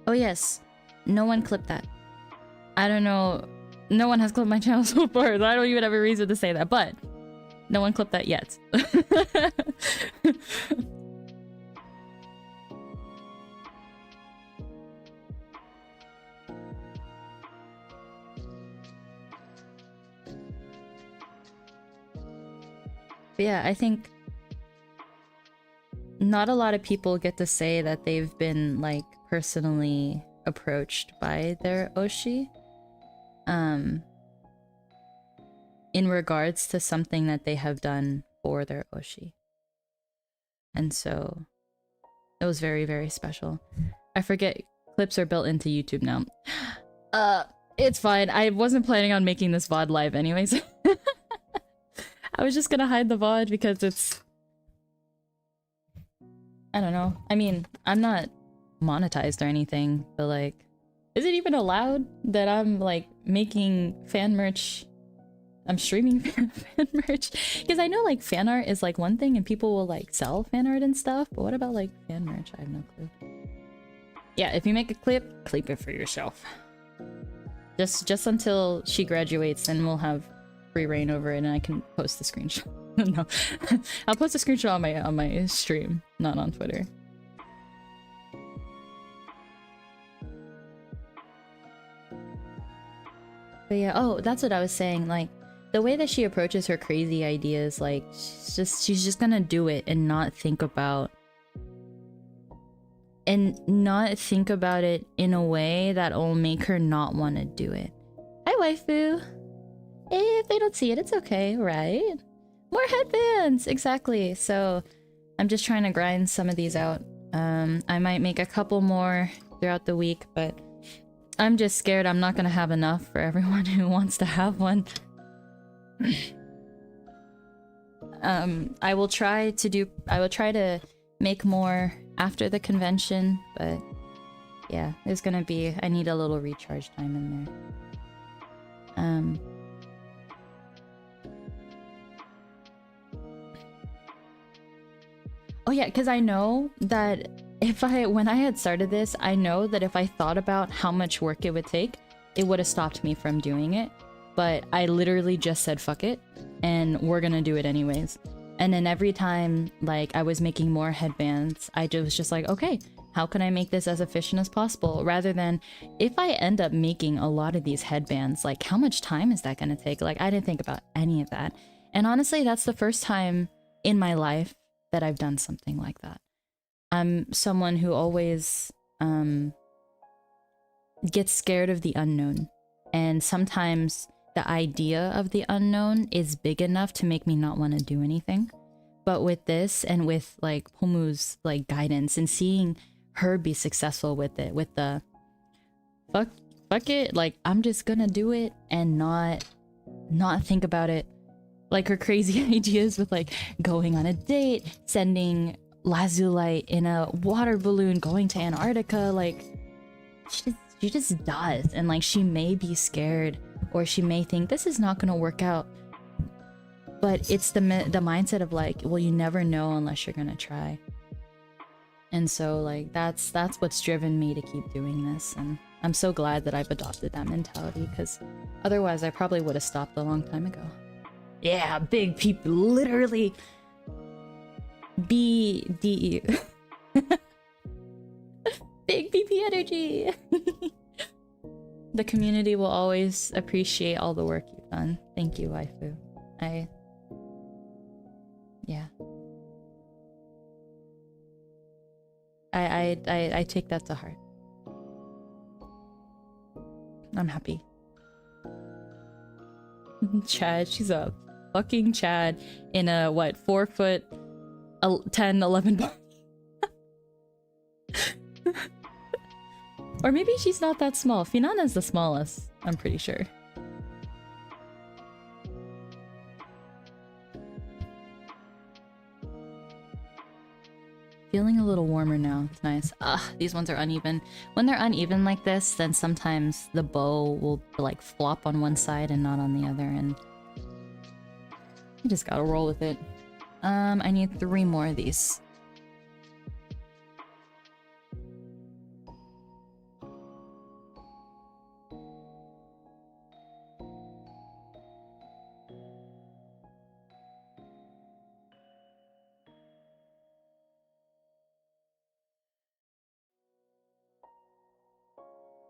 Oh yes, no one clipped that. I don't know, no one has clipped my channel so far, so I don't even have a reason to say that, but no one clipped that yet. But yeah, I think not a lot of people get to say that they've been like personally approached by their Oshi in regards to something that they have done for their Oshi. And so it was very, very special. I forget, clips are built into YouTube now. It's fine. I wasn't planning on making this VOD live anyways. I was just gonna hide the VOD because it's... I don't know. I mean, I'm not monetized or anything, but like, is it even allowed that I'm like making fan merch? I'm streaming fan merch? Because I know like fan art is like one thing and people will like sell fan art and stuff, but what about like fan merch? I have no clue. Yeah, if you make a clip it for yourself. Just until she graduates, and we'll have free reign over it, and I can post the screenshot. No, I'll post a screenshot on my stream, not on Twitter. But yeah, oh, that's what I was saying. Like, the way that she approaches her crazy ideas, like, she's just gonna do it and not think about it in a way that'll make her not want to do it. Hi, waifu. If they don't see it, it's okay, right? More headbands! Exactly. So I'm just trying to grind some of these out. I might make a couple more throughout the week, but I'm just scared I'm not gonna have enough for everyone who wants to have one. I will try to make more after the convention, but yeah, there's gonna be, I need a little recharge time in there. Oh yeah, because I know that when I had started this, I know that if I thought about how much work it would take, it would have stopped me from doing it. But I literally just said fuck it, and we're gonna do it anyways. And then every time, like, I was making more headbands, I was just like, okay, how can I make this as efficient as possible? Rather than, if I end up making a lot of these headbands, like, how much time is that gonna take? Like, I didn't think about any of that. And honestly, that's the first time in my life that I've done something like that. I'm someone who always gets scared of the unknown. And sometimes the idea of the unknown is big enough to make me not want to do anything. But with this, and with like Pomu's like guidance and seeing her be successful with it, with the fuck it, like, I'm just gonna do it and not think about it. Like her crazy ideas with like going on a date, sending lazulite in a water balloon, going to Antarctica, like she just does. And like, she may be scared, or she may think this is not gonna work out, but it's the mindset of like, well, you never know unless you're gonna try. And so like, that's what's driven me to keep doing this, and I'm so glad that I've adopted that mentality, because otherwise I probably would have stopped a long time ago. Yeah, big people, literally. BD. Big PP energy. The community will always appreciate all the work you've done. Thank you, waifu. Yeah. I take that to heart. I'm happy. Chad, she's a fucking Chad in a, what, 4 foot 10, 11 body. Or maybe she's not that small. Finana's the smallest, I'm pretty sure. Feeling a little warmer now. It's nice. These ones are uneven. When they're uneven like this, then sometimes the bow will like flop on one side and not on the other, and you just gotta roll with it. I need 3 more of these.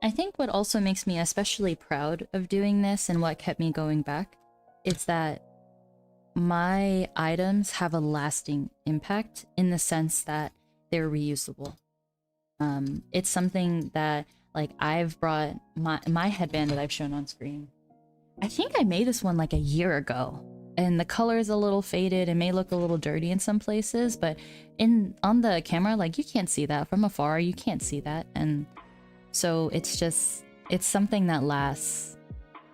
I think what also makes me especially proud of doing this, and what kept me going back, is that my items have a lasting impact, in the sense that they're reusable. It's something that, like, I've brought my headband that I've shown on screen. I think I made this one like a year ago, and the color is a little faded and may look a little dirty in some places, but on the camera, like, you can't see that. From afar, you can't see that. And so it's something that lasts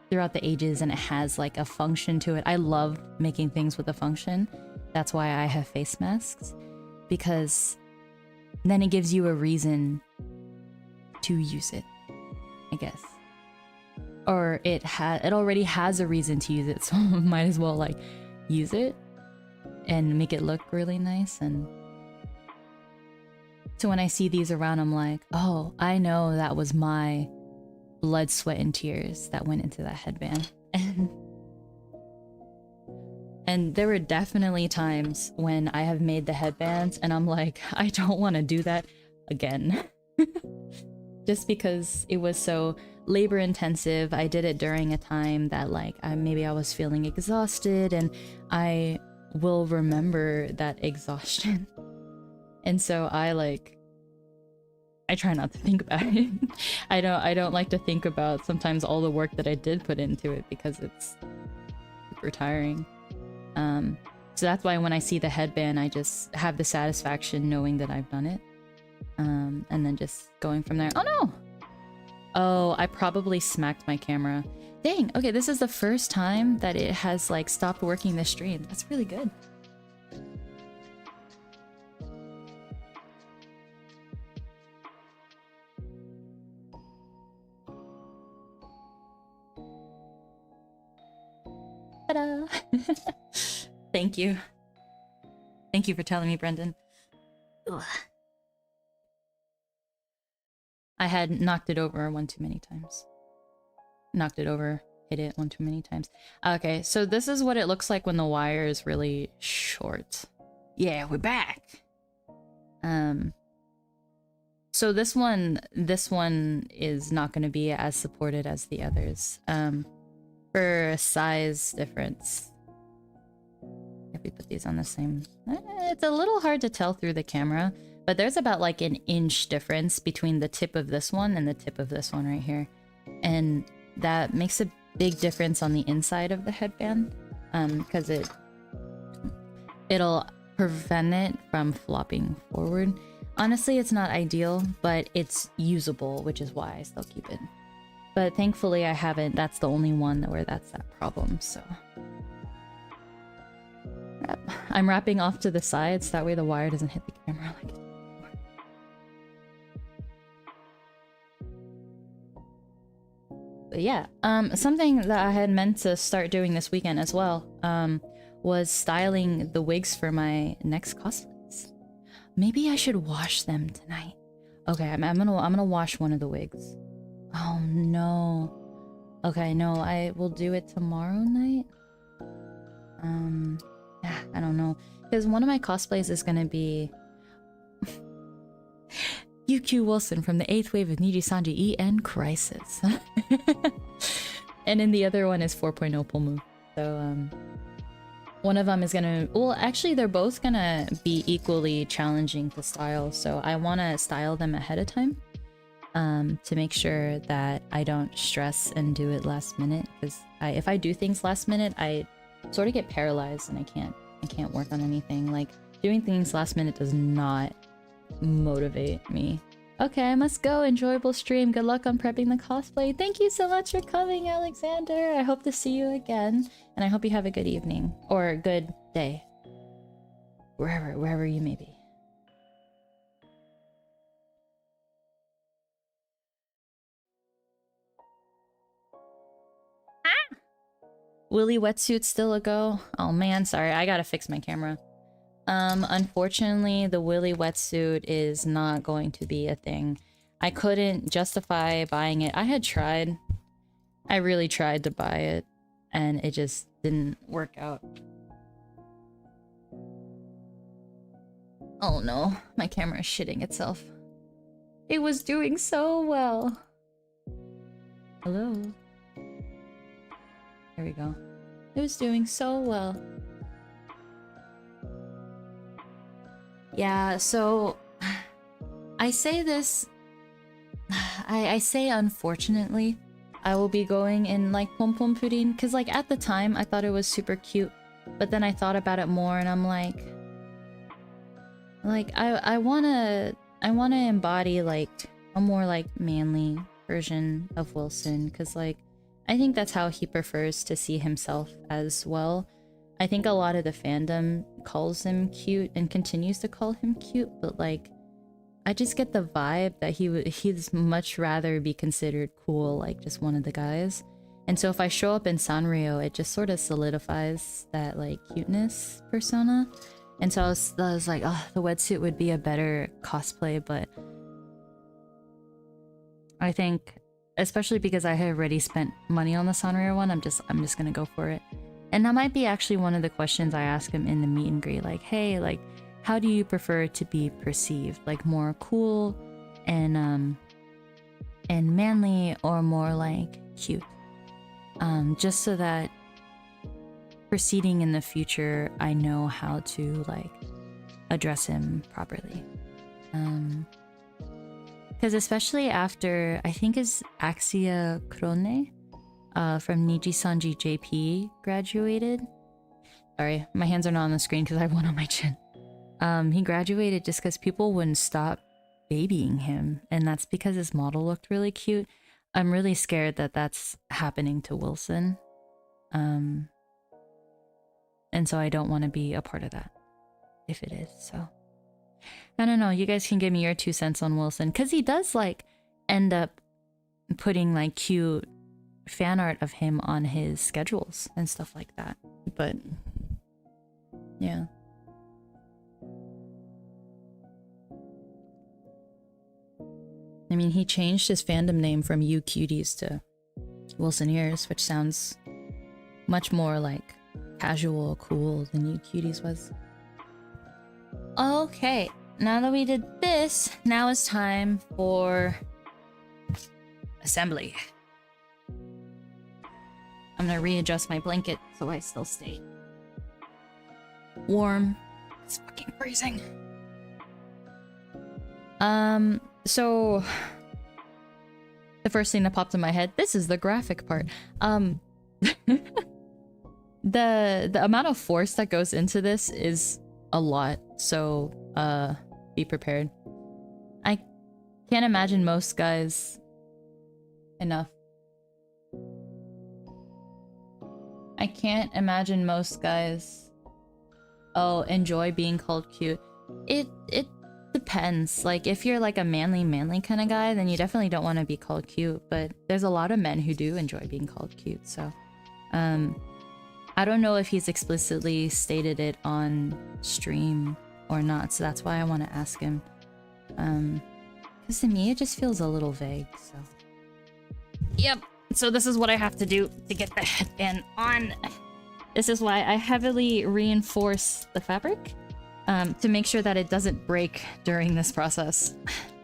throughout the ages, and it has like a function to it. I love making things with a function. That's why I have face masks, because then it gives you a reason to use it, I guess. Or it already has a reason to use it, so might as well like use it and make it look really nice. And so when I see these around, I'm like, oh, I know that was my blood, sweat, and tears that went into that headband. And there were definitely times when I have made the headbands and I'm like, I don't want to do that again. Just because it was so labor intensive. I did it during a time that like maybe I was feeling exhausted, and I will remember that exhaustion. And so I try not to think about it. I don't like to think about sometimes all the work that I did put into it, because it's super tiring. So that's why when I see the headband, I just have the satisfaction knowing that I've done it. And then just going from there. Oh no! Oh, I probably smacked my camera. Dang, okay, this is the first time that it has like stopped working the stream. That's really good. Ta-da! Thank you. Thank you for telling me, Brendan. Ugh. I had knocked it over one too many times. Knocked it over, hit it one too many times. Okay, so this is what it looks like when the wire is really short. Yeah, we're back! So this one is not going to be as supported as the others. For size difference. If we put these on the same... It's a little hard to tell through the camera, but there's about like an inch difference between the tip of this one and the tip of this one right here. And that makes a big difference on the inside of the headband, because it'll prevent it from flopping forward. Honestly, it's not ideal, but it's usable, which is why I still keep it. But thankfully I haven't, that's the only one where that's that problem, so... I'm wrapping off to the sides, that way the wire doesn't hit the camera like it did before. But yeah, something that I had meant to start doing this weekend as well, was styling the wigs for my next cosplays. Maybe I should wash them tonight. Okay, I'm gonna wash one of the wigs. Oh no. Okay, no, I will do it tomorrow night. I don't know. Because one of my cosplays is gonna be... UQ Wilson from the 8th wave of Niji Sanji EN Crisis. And then the other one is 4.0 Pomu. So, one of them is gonna... Well, actually, they're both gonna be equally challenging to style. So I want to style them ahead of time. To make sure that I don't stress and do it last minute. Because if I do things last minute, I sort of get paralyzed and I can't work on anything. Like, doing things last minute does not motivate me. Okay, I must go. Enjoyable stream. Good luck on prepping the cosplay. Thank you so much for coming, Alexander. I hope to see you again, and I hope you have a good evening or a good day, wherever you may be. Willy wetsuit still a go? Oh man, sorry, I gotta fix my camera. Unfortunately, the Willy wetsuit is not going to be a thing. I couldn't justify buying it. I had tried. I really tried to buy it, and it just didn't work out. Oh no, my camera is shitting itself. It was doing so well. Hello? There we go. It was doing so well. Yeah, so... I say this... I say unfortunately, I will be going in like Pom Pom Pudding, because like at the time I thought it was super cute, but then I thought about it more and I'm like I wanna embody like a more like manly version of Wilson, because like I think that's how he prefers to see himself as well. I think a lot of the fandom calls him cute and continues to call him cute, but like I just get the vibe that he's much rather be considered cool, like just one of the guys. And so if I show up in Sanrio, it just sort of solidifies that like cuteness persona. And so I was like, oh, the wetsuit would be a better cosplay, but I think especially because I had already spent money on the Sanrio one, I'm just gonna go for it. And that might be actually one of the questions I ask him in the meet and greet, like, hey, like, how do you prefer to be perceived? Like more cool and manly, or more like cute? Just so that proceeding in the future, I know how to like address him properly. Because especially after, I think is Axia Krone from Niji Sanji JP graduated. Sorry, my hands are not on the screen because I have one on my chin. He graduated just because people wouldn't stop babying him, and that's because his model looked really cute. I'm really scared that that's happening to Wilson. And so I don't want to be a part of that, if it is, so. I don't know, you guys can give me your 2 cents on Wilson, because he does, like, end up putting, like, cute fan art of him on his schedules and stuff like that. But, yeah. I mean, he changed his fandom name from You Cuties to Wilson Ears, which sounds much more, like, casual, cool than You Cuties was. Okay, now that we did this, now it's time for assembly. I'm gonna readjust my blanket so I still stay warm. It's fucking freezing. So the first thing that popped in my head, this is the graphic part. The amount of force that goes into this is a lot, so be prepared. I can't imagine most guys enough. I can't imagine most guys enjoy being called cute. It depends. Like, if you're like a manly kind of guy, then you definitely don't want to be called cute, but there's a lot of men who do enjoy being called cute, so I don't know if he's explicitly stated it on stream or not, so that's why I want to ask him. Because to me, it just feels a little vague, so. Yep, so this is what I have to do to get the headband on. This is why I heavily reinforce the fabric to make sure that it doesn't break during this process,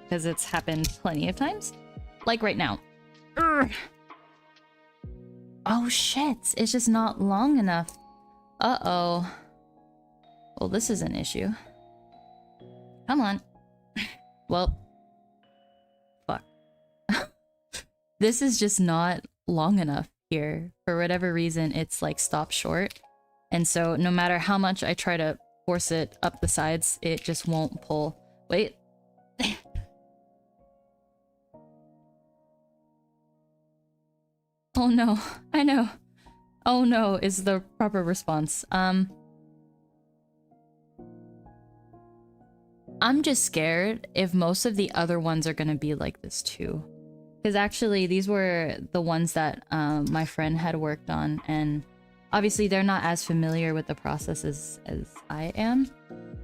because it's happened plenty of times. Like right now. Urgh. Oh shit, it's just not long enough. Uh-oh. Well, this is an issue. Come on. Well. Fuck. This is just not long enough here. For whatever reason, it's like stopped short. And so no matter how much I try to force it up the sides, it just won't pull. Wait. Oh no, I know. Oh no is the proper response. I'm just scared if most of the other ones are gonna be like this too. Because actually these were the ones that my friend had worked on, and obviously they're not as familiar with the processes as I am,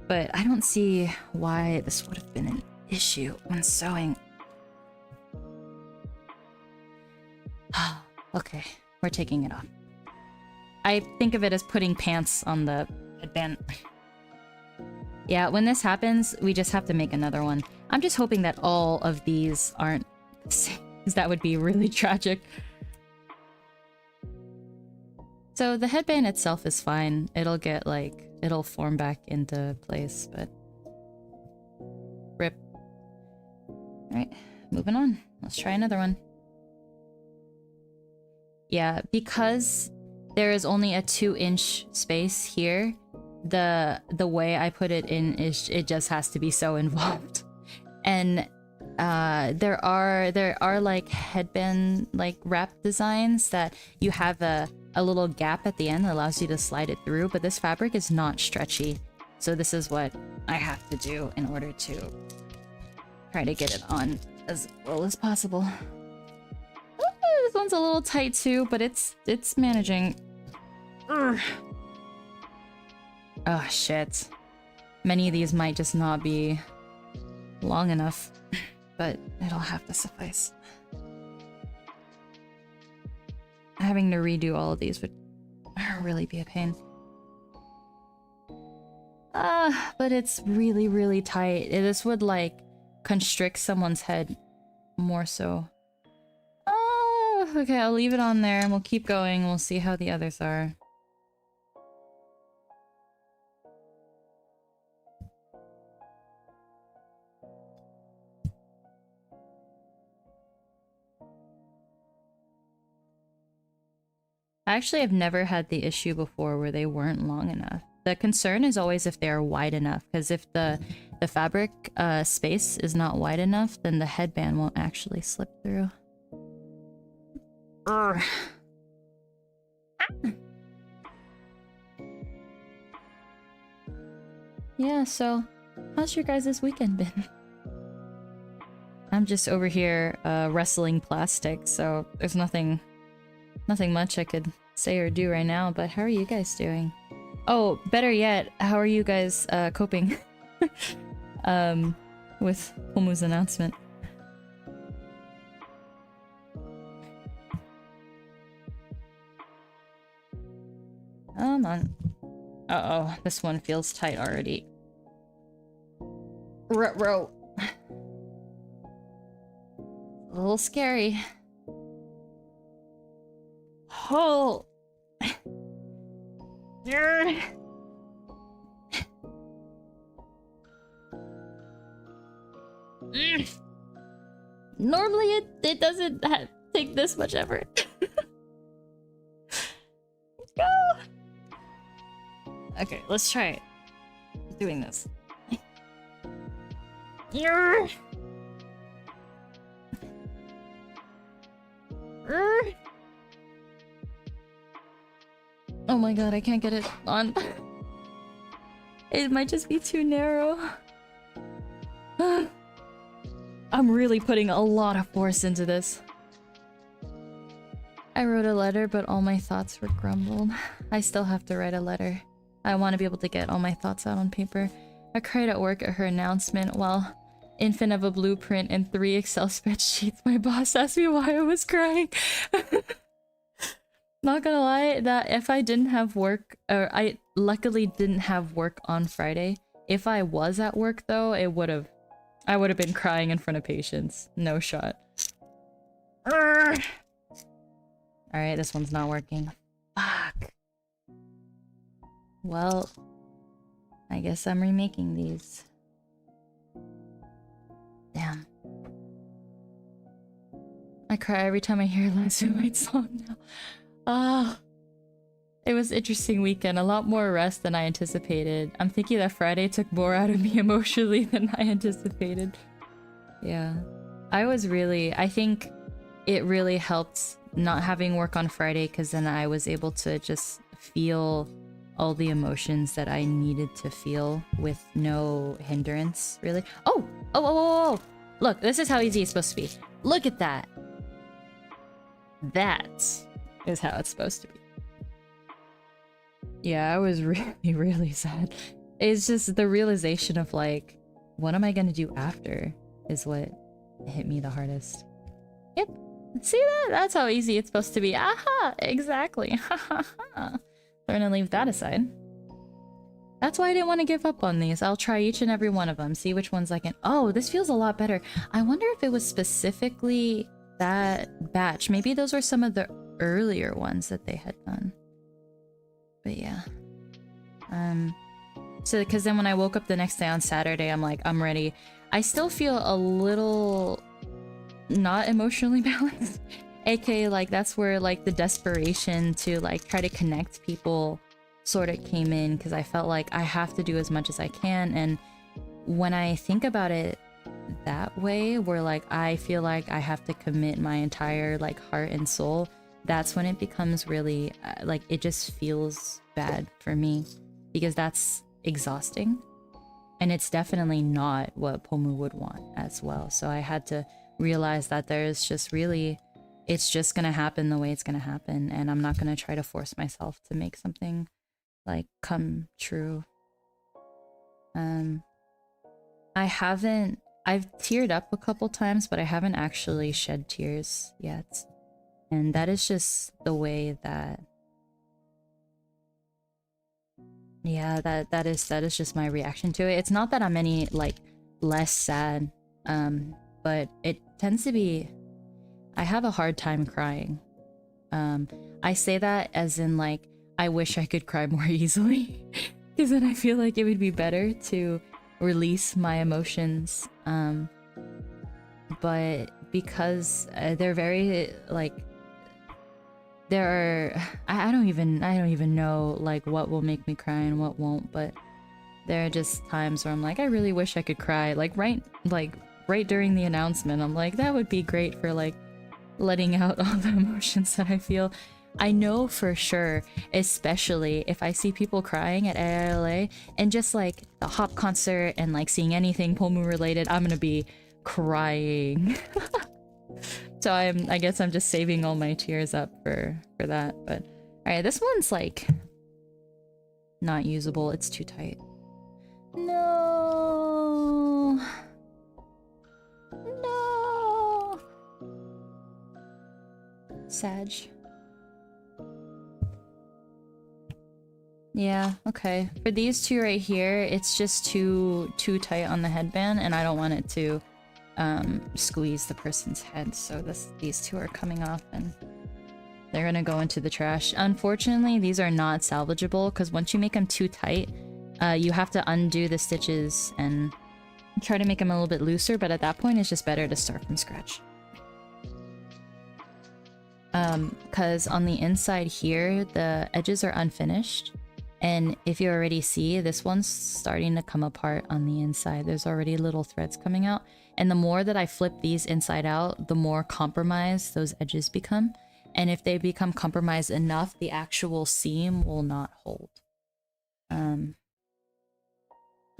but I don't see why this would have been an issue when sewing. Okay, we're taking it off. I think of it as putting pants on the headband. Yeah, when this happens, we just have to make another one. I'm just hoping that all of these aren't the same, because that would be really tragic. So the headband itself is fine. It'll get like, it'll form back into place, but... Rip. Alright, moving on. Let's try another one. Yeah, because there is only a 2-inch space here, the way I put it in is it just has to be so involved. And there are like headband like wrap designs that you have a little gap at the end that allows you to slide it through, but this fabric is not stretchy. So this is what I have to do in order to try to get it on as well as possible. This one's a little tight too, but it's managing. Urgh. Oh shit. Many of these might just not be long enough, but it'll have to suffice. Having to redo all of these would really be a pain. But it's really, really tight. This would, like, constrict someone's head more so. Oh, okay, I'll leave it on there and we'll keep going. We'll see how the others are. I actually have never had the issue before where they weren't long enough. The concern is always if they are wide enough, because if the fabric space is not wide enough, then the headband won't actually slip through. Urgh. Yeah, so how's your guys' weekend been? I'm just over here wrestling plastic, so there's nothing much I could say or do right now, but how are you guys doing? Oh, better yet, how are you guys coping with Pomu's announcement? Come on. Uh-oh, this one feels tight already. Ruh-roh. A little scary. Oh! Normally it doesn't take this much effort. Let's go! Okay, let's try it. Doing this. Oh my god, I can't get it on. It might just be too narrow. I'm really putting a lot of force into this. I wrote a letter, but all my thoughts were grumbled. I still have to write a letter. I want to be able to get all my thoughts out on paper. I cried at work at her announcement while infant of a blueprint and 3 Excel spreadsheets. My boss asked me why I was crying. Not gonna lie, that if I didn't have work, or I luckily didn't have work on Friday. If I was at work though, I would have been crying in front of patients. No shot. Alright, this one's not working. Fuck. Well, I guess I'm remaking these. Damn. I cry every time I hear Last Roommate's song now. It was an interesting weekend. A lot more rest than I anticipated. I'm thinking that Friday took more out of me emotionally than I anticipated. Yeah. I think it really helped not having work on Friday, because then I was able to just feel all the emotions that I needed to feel with no hindrance, really. Oh! Oh! Look, this is how easy it's supposed to be. Look at that! That is how it's supposed to be. Yeah, I was really, really sad. It's just the realization of, like, what am I gonna do after is what hit me the hardest. Yep. See that? That's how easy it's supposed to be. Aha! Exactly. Ha ha ha. We're gonna leave that aside. That's why I didn't want to give up on these. I'll try each and every one of them, see which ones I can— oh, this feels a lot better. I wonder if it was specifically that batch. Maybe those were some of the earlier ones that they had done. But yeah. So, because then when I woke up the next day on Saturday, I'm like, I'm ready. I still feel a little not emotionally balanced. AKA, like, that's where, like, the desperation to, like, try to connect people sort of came in, because I felt like I have to do as much as I can. And when I think about it that way, where, like, I feel like I have to commit my entire, like, heart and soul, that's when it becomes really, like, it just feels bad for me, because that's exhausting. And it's definitely not what Pomu would want as well. So I had to realize that there's just really— it's just gonna happen the way it's gonna happen, and I'm not gonna try to force myself to make something, like, come true. I've teared up a couple times, but I haven't actually shed tears yet. And that is just the way that, yeah, that is just my reaction to it. It's not that I'm any like less sad, but it tends to be, I have a hard time crying. I say that as in like, I wish I could cry more easily, because then I feel like it would be better to release my emotions. But because they're very like, there are, I don't even know like what will make me cry and what won't, but there are just times where I'm like, I really wish I could cry, like right during the announcement. I'm like, that would be great for like letting out all the emotions that I feel. I know for sure, especially if I see people crying at AILA and just like the Hop concert and like seeing anything Pomu related, I'm gonna be crying. So I guess I'm just saving all my tears up for that. But alright, this one's like not usable, it's too tight. No. No. Sag. Yeah, okay. For these two right here, it's just too tight on the headband, and I don't want it to squeeze the person's head. So these two are coming off, and they're gonna go into the trash. Unfortunately, these are not salvageable because once you make them too tight, you have to undo the stitches and try to make them a little bit looser. But at that point, it's just better to start from scratch. Because on the inside here, the edges are unfinished. And if you already see, this one's starting to come apart on the inside. There's already little threads coming out. And the more that I flip these inside out, the more compromised those edges become. And if they become compromised enough, the actual seam will not hold. Not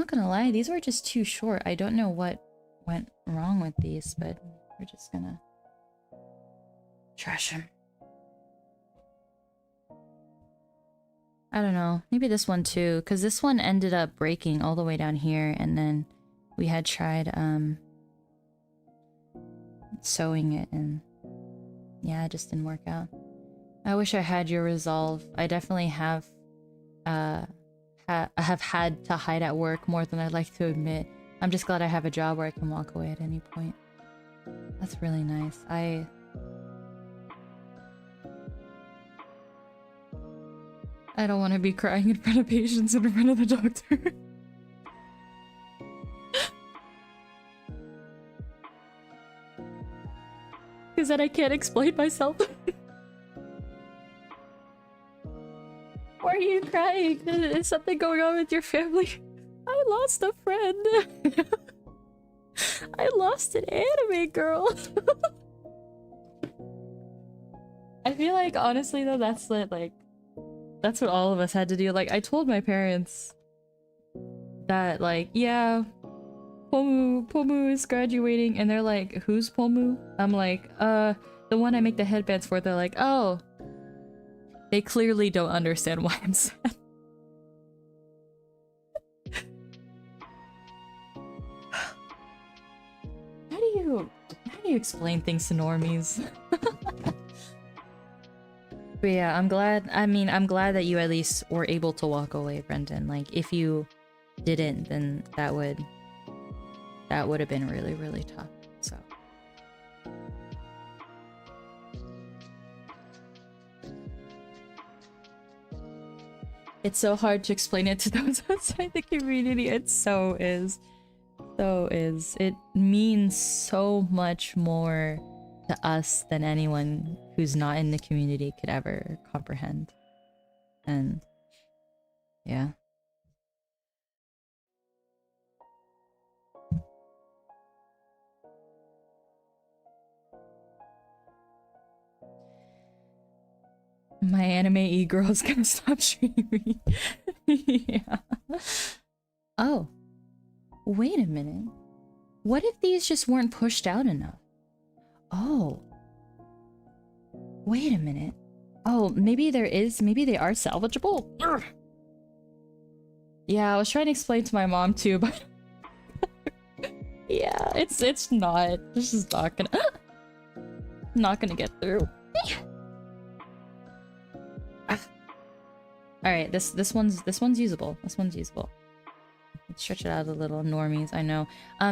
gonna lie, these were just too short. I don't know what went wrong with these, but we're just gonna trash them. I don't know, maybe this one too, because this one ended up breaking all the way down here, and then we had tried sewing it, and yeah, it just didn't work out. I wish I had your resolve. I definitely have have had to hide at work more than I'd like to admit. I'm just glad I have a job where I can walk away at any point. That's really nice. I don't want to be crying in front of patients and in front of the doctor. Because then I can't explain myself. Why are you crying? Is something going on with your family? I lost a friend. I lost an anime girl. I feel like, honestly though, that's like... That's what all of us had to do. Like, I told my parents that, like, yeah, Pomu is graduating, and they're like, who's Pomu? I'm like, the one I make the headbands for. They're like, oh. They clearly don't understand why I'm sad. How do you explain things to normies? But yeah, I'm glad that you at least were able to walk away, Brendan. Like, if you didn't, then that would have been really, really tough, so. It's so hard to explain it to those outside the community. It so is. So is. It means so much more to us than anyone who's not in the community could ever comprehend. And yeah. My anime e-girl's gonna stop streaming. Yeah. Oh. Wait a minute. What if these just weren't pushed out enough? Oh. Wait a minute. Oh, maybe they are salvageable? Urgh. Yeah, I was trying to explain to my mom too, but yeah, it's not. This is not gonna get through. All right, this one's usable. This one's usable. Let's stretch it out a little. Normies, I know.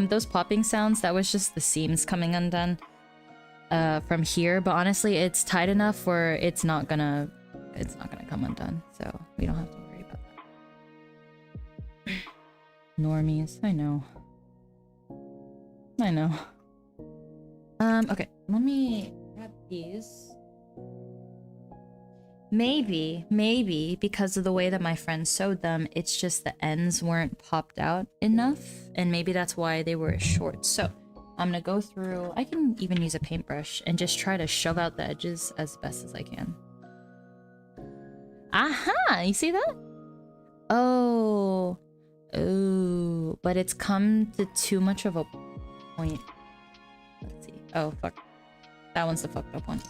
Those popping sounds, that was just the seams coming undone from here, but honestly it's tight enough where it's not gonna come undone, so we don't have to worry about that. Normies, I know. Okay, let me grab these. Maybe because of the way that my friend sewed them, it's just the ends weren't popped out enough, and maybe that's why they were short. So I'm gonna go through, I can even use a paintbrush and just try to shove out the edges as best as I can. Aha! You see that? Oh, but it's come to too much of a point. Let's see. Oh, fuck. That one's the fucked up one.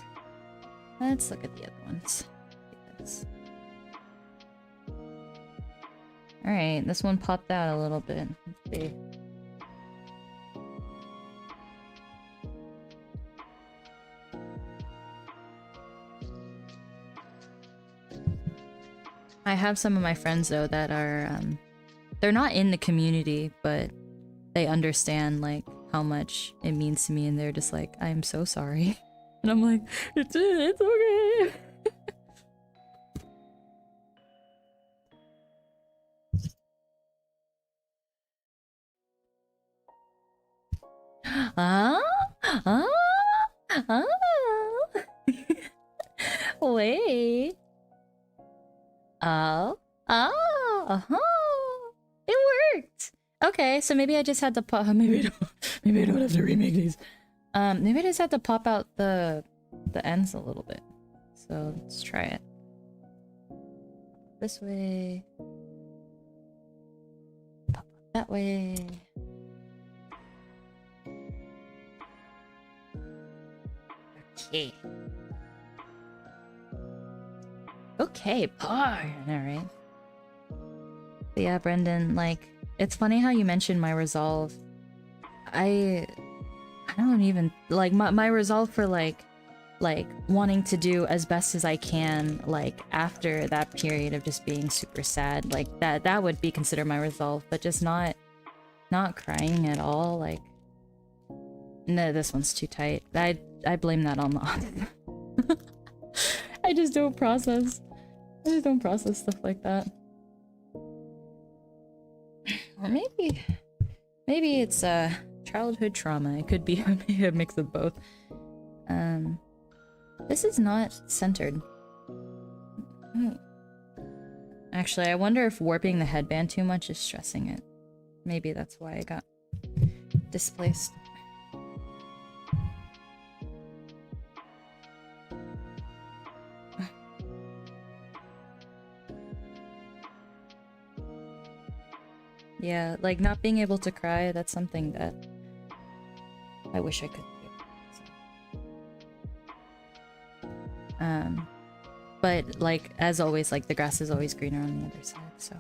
Let's look at the other ones. Alright, this one popped out a little bit. Let's see. I have some of my friends though that are they're not in the community, but they understand like how much it means to me, and they're just like, I'm so sorry. And I'm like, it's okay. Wait. It worked. Okay, so maybe I just had to pop. Maybe I don't have to remake these. Maybe I just had to pop out the ends a little bit. So let's try it. This way. Pop out that way. Okay. Okay, porn. Alright. But yeah, Brendan, like, it's funny how you mentioned my resolve. I don't even, like, my resolve for, like, wanting to do as best as I can, like, after that period of just being super sad. Like, that would be considered my resolve, but just not crying at all, like... No, this one's too tight. I blame that on the author. I just don't process stuff like that. Or maybe it's childhood trauma. It could be a mix of both. This is not centered. Actually, I wonder if warping the headband too much is stressing it. Maybe that's why I got displaced. Yeah, like not being able to cry, that's something that I wish I could do. So. But like, as always, like the grass is always greener on the other side, so.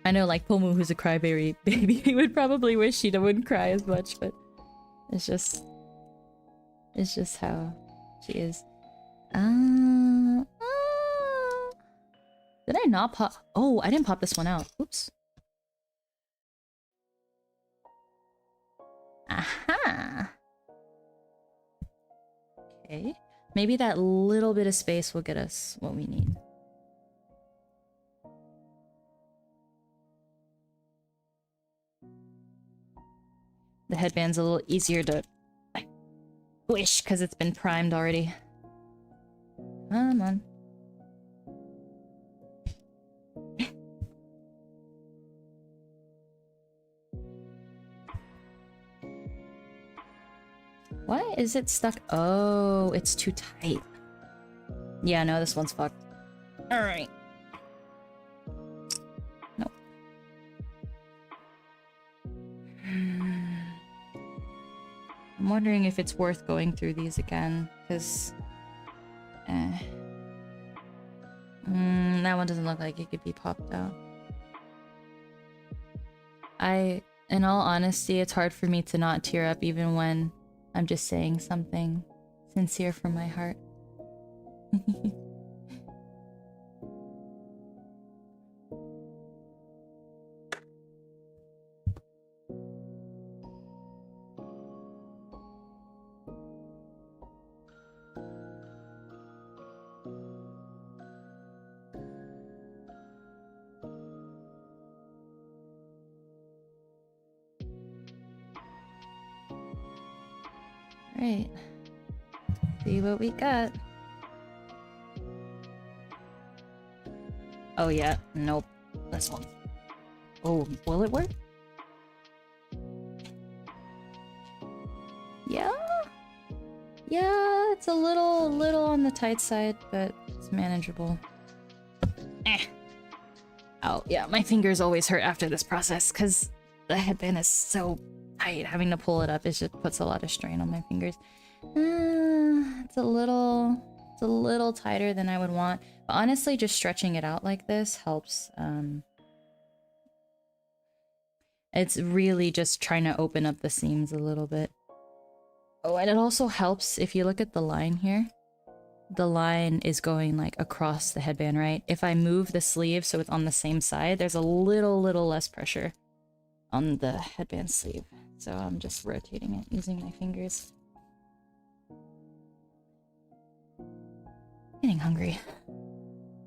I know like Pomu, who's a crybaby baby, he would probably wish she wouldn't cry as much, but it's just how she is. Did I not pop? Oh, I didn't pop this one out. Oops. Aha! Okay. Maybe that little bit of space will get us what we need. The headband's a little easier to squish because it's been primed already. Come on. Why is it stuck? Oh, it's too tight. Yeah, no, this one's fucked. Alright. Nope. I'm wondering if it's worth going through these again, because... that one doesn't look like it could be popped out. In all honesty, it's hard for me to not tear up even when I'm just saying something sincere from my heart. Alright. See what we got. Oh yeah, nope. This one. Oh, will it work? Yeah? Yeah, it's a little on the tight side, but it's manageable. Eh. Oh, yeah, my fingers always hurt after this process, because the headband is so tight. Having to pull it up, it just puts a lot of strain on my fingers. It's a little tighter than I would want. But honestly, just stretching it out like this helps. It's really just trying to open up the seams a little bit. Oh, and it also helps if you look at the line here. The line is going like across the headband, right? If I move the sleeve so it's on the same side, there's a little less pressure on the headband sleeve. So I'm just rotating it using my fingers. Getting hungry.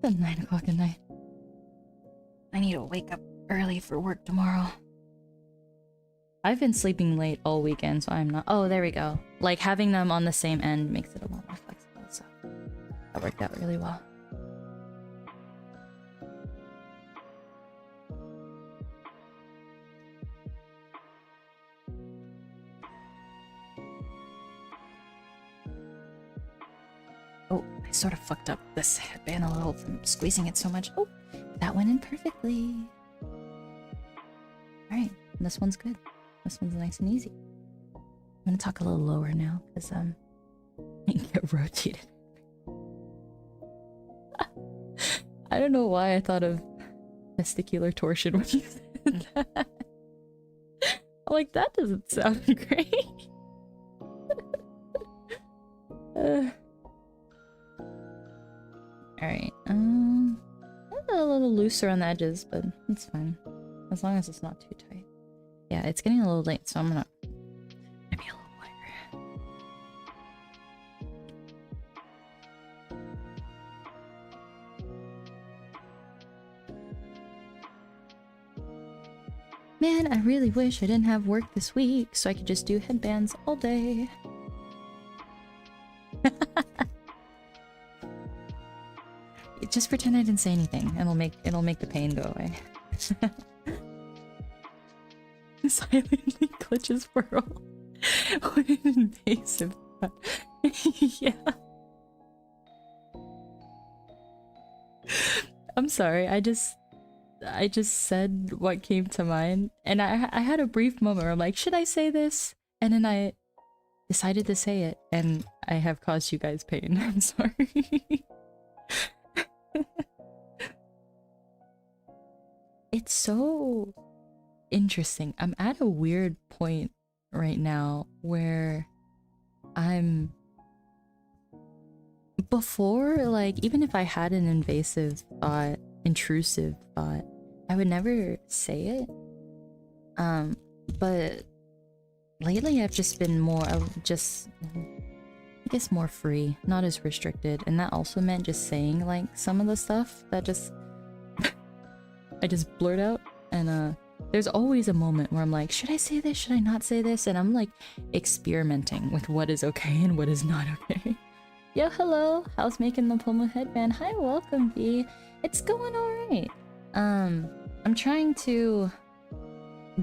It's 9 o'clock at night. I need to wake up early for work tomorrow. I've been sleeping late all weekend, so I'm not— oh, there we go. Like, having them on the same end makes it a lot more flexible, so that worked out really well. Oh, I sort of fucked up this headband a little from squeezing it so much. Oh, that went in perfectly. Alright, this one's good. This one's nice and easy. I'm gonna talk a little lower now, because I get rotated. I don't know why I thought of testicular torsion when you said that. I'm like, that doesn't sound great. Alright, a little looser on the edges, but it's fine. As long as it's not too tight. Yeah, it's getting a little late, so I'm gonna maybe a little wider. Man, I really wish I didn't have work this week, so I could just do headbands all day. Just pretend I didn't say anything, and it'll make the pain go away. Silently clutches whirl. What an invasive thought. Yeah. I'm sorry, I just said what came to mind, and I had a brief moment where I'm like, should I say this? And then I decided to say it, and I have caused you guys pain. I'm sorry. It's so interesting. I'm at a weird point right now where I'm— before, like, even if I had an invasive thought, intrusive thought, I would never say it. But lately I've just been more, I guess more free, not as restricted, and that also meant just saying like some of the stuff that just I just blurt out. And there's always a moment where I'm like, should I say this? Should I not say this? And I'm like experimenting with what is okay and what is not okay. Yo, hello. How's making the Pomu headband? Hi, welcome, B. It's going alright. I'm trying to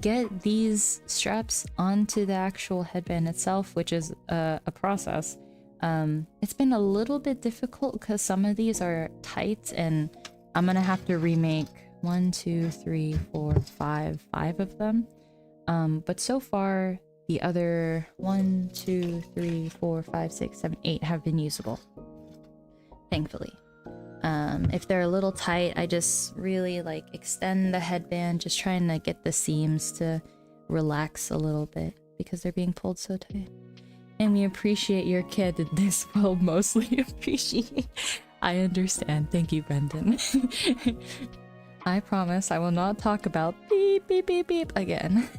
get these straps onto the actual headband itself, which is a process. It's been a little bit difficult because some of these are tight, and I'm gonna have to remake 1, 2, 3, 4, 5 of them. But so far the other 1, 2, 3, 4, 5, 6, 7, 8 have been usable, thankfully. If they're a little tight, I just really like extend the headband, just trying to get the seams to relax a little bit because they're being pulled so tight. And we appreciate your candidness. Well, mostly appreciate. I understand. Thank you, Brendan. I promise I will not talk about beep beep beep beep again.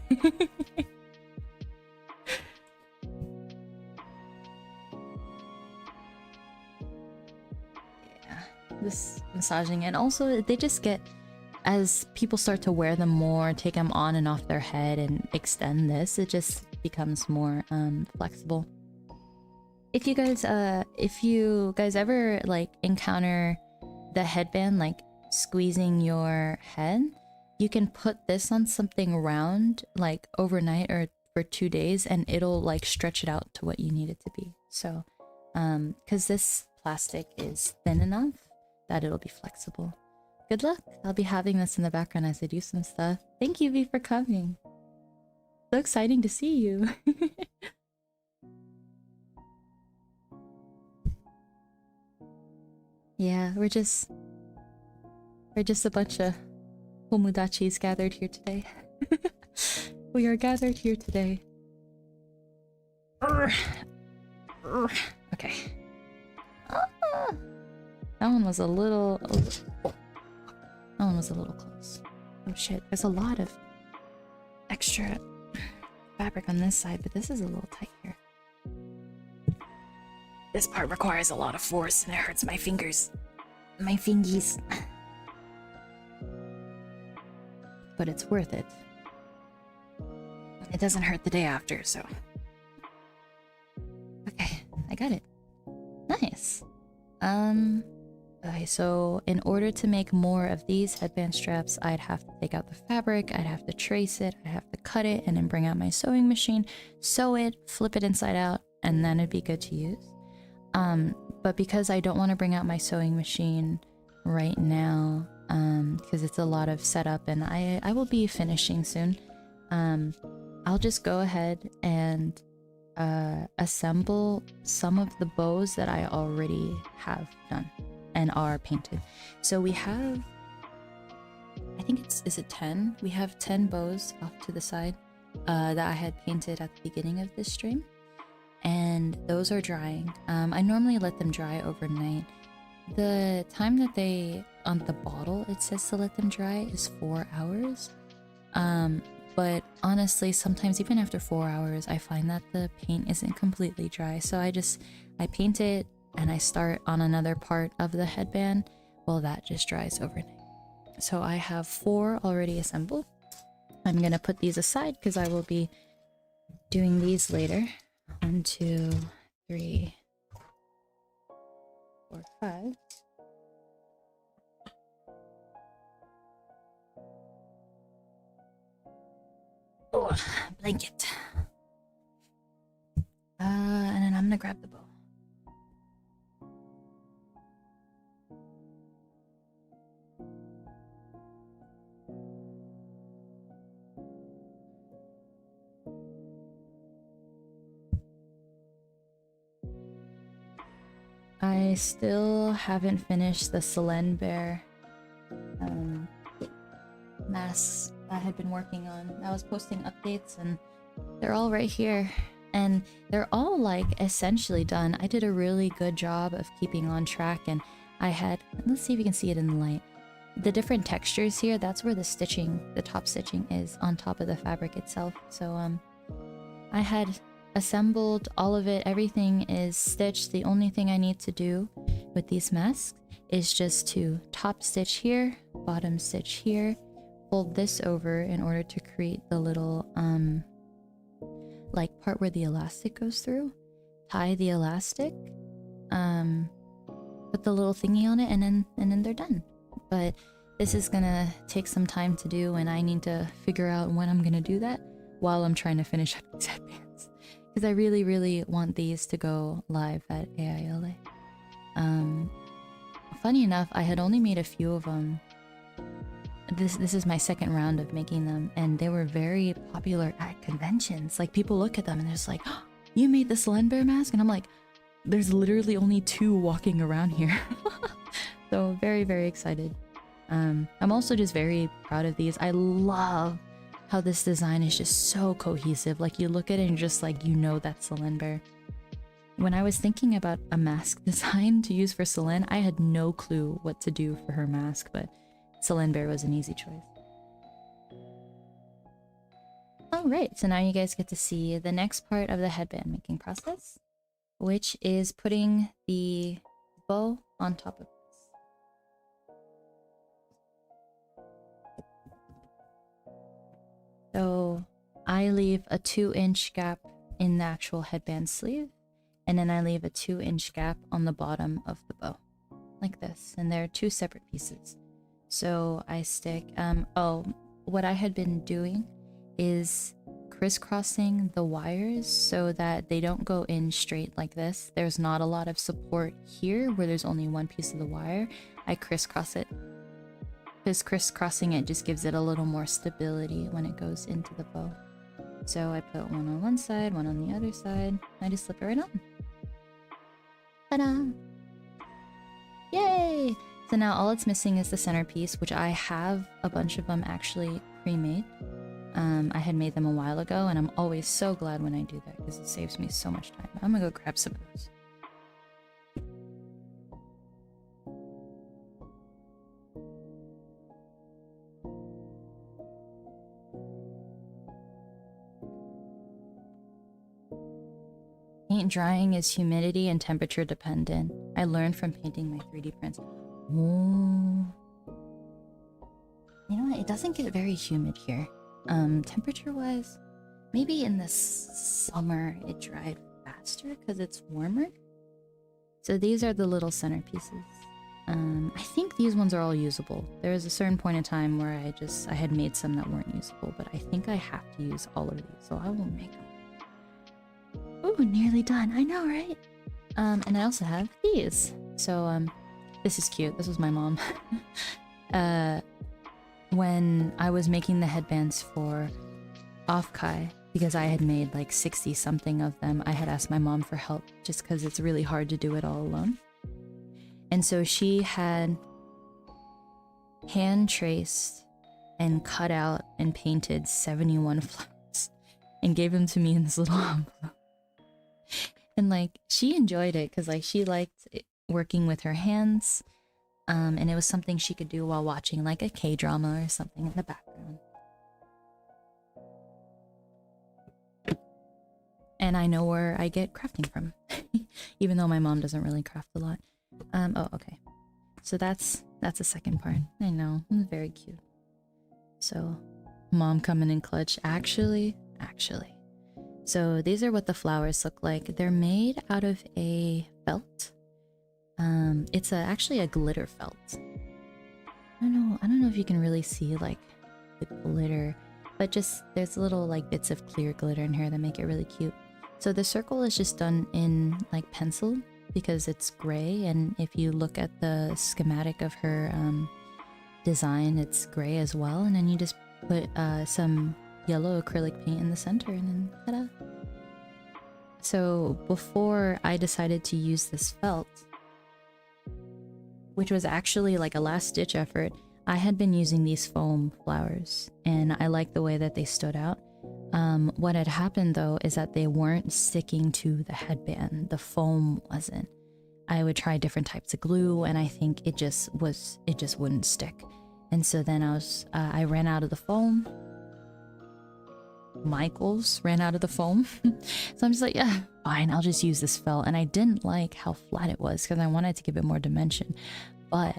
This massaging, and also they just get, as people start to wear them more, take them on and off their head and extend this, it just becomes more flexible. if you guys ever like encounter the headband like squeezing your head, you can put this on something round like overnight or for 2 days, and it'll like stretch it out to what you need it to be. So because this plastic is thin enough that it'll be flexible. Good luck. I'll be having this in the background as I do some stuff. Thank you, V, for coming. So exciting to see you. Yeah, we're just a bunch of Homudachis gathered here today. We are gathered here today. Okay. That one was a little close. Oh shit, there's a lot of extra fabric on this side, but this is a little tight here. This part requires a lot of force and it hurts my fingers. My fingies. But it's worth it. It doesn't hurt the day after, so... Okay, I got it. Nice. Okay, so in order to make more of these headband straps, I'd have to take out the fabric, I'd have to trace it, I'd have to cut it, and then bring out my sewing machine, sew it, flip it inside out, and then it'd be good to use. But because I don't want to bring out my sewing machine right now, because it's a lot of setup and I will be finishing soon, I'll just go ahead and assemble some of the bows that I already have done and are painted. So we have, I think is it 10? We have 10 bows off to the side that I had painted at the beginning of this stream. And those are drying. I normally let them dry overnight. The time that they, on the bottle, it says to let them dry is 4 hours. But honestly, sometimes even after 4 hours, I find that the paint isn't completely dry. So I paint it and I start on another part of the headband. Well, that just dries overnight. So I have 4 already assembled. I'm gonna put these aside because I will be doing these later. 1, 2, 3, 4, 5. Oh, blanket. And then I'm gonna grab the bow. I still haven't finished the Selene Bear masks I had been working on. I was posting updates and they're all right here. And they're all like essentially done. I did a really good job of keeping on track, and I had, let's see if you can see it in the light. The different textures here, that's where the stitching, the top stitching is on top of the fabric itself. So I had assembled all of it. Everything is stitched. The only thing I need to do with these masks is just to top stitch here, bottom stitch here, fold this over in order to create the little like part where the elastic goes through, tie the elastic, put the little thingy on it, and then they're done. But this is gonna take some time to do, and I need to figure out when I'm gonna do that while I'm trying to finish up these headbands, because I really want these to go live at AILA. Funny enough, I had only made a few of them. This is my second round of making them, and they were very popular at conventions. Like, people look at them and they're just like, oh, you made the Selene Bear mask? And I'm like, there's literally only 2 walking around here. So very excited. I'm also just very proud of these. I love how this design is just so cohesive. Like, you look at it and just like, you know that's Selene Bear. When I was thinking about a mask design to use for Selene, I had no clue what to do for her mask, but Selene Bear was an easy choice. Alright, so now you guys get to see the next part of the headband making process, which is putting the bow on top of this. So I leave a 2-inch gap in the actual headband sleeve, and then I leave a 2-inch gap on the bottom of the bow, like this. And they're 2 separate pieces. So I stick, what I had been doing is crisscrossing the wires so that they don't go in straight like this. There's not a lot of support here where there's only one piece of the wire. I crisscross it, because crisscrossing it just gives it a little more stability when it goes into the bow. So I put one on one side, one on the other side. I just slip it right on. Ta-da! Yay! So now all it's missing is the centerpiece, which I have a bunch of them actually pre-made. I had made them a while ago, and I'm always so glad when I do that because it saves me so much time. I'm gonna go grab some of those. Paint drying is humidity and temperature dependent. I learned from painting my 3D prints. Ooh. You know what? It doesn't get very humid here. Temperature wise, maybe in the summer it dried faster because it's warmer. So these are the little centerpieces. I think these ones are all usable. There was a certain point in time where I had made some that weren't usable, but I think I have to use all of these, so I will make them. Ooh, nearly done. I know, right? And I also have these. So, this is cute. This was my mom. When I was making the headbands for Offkai, because I had made like 60 something of them, I had asked my mom for help just because it's really hard to do it all alone. And so she had hand traced and cut out and painted 71 flowers and gave them to me in this little envelope. And like, she enjoyed it because like she liked working with her hands. And it was something she could do while watching like a K-drama or something in the background. And I know where I get crafting from, even though my mom doesn't really craft a lot. Oh, okay. So that's the second part. I know, it's very cute. So, mom coming in clutch. Actually. So these are what the flowers look like. They're made out of a felt. It's actually a glitter felt. I don't know if you can really see like the glitter, but just there's little like bits of clear glitter in here that make it really cute. So the circle is just done in like pencil because it's gray, and if you look at the schematic of her design, it's gray as well. And then you just put some yellow acrylic paint in the center, and then ta-da! So before I decided to use this felt, which was actually like a last-ditch effort, I had been using these foam flowers, and I liked the way that they stood out. What had happened though is that they weren't sticking to the headband. The foam wasn't. I would try different types of glue, and I think it just wouldn't stick. And so then I ran out of the foam. Michaels ran out of the foam. So I'm just like, yeah, fine, I'll just use this felt. And I didn't like how flat it was because I wanted to give it more dimension. But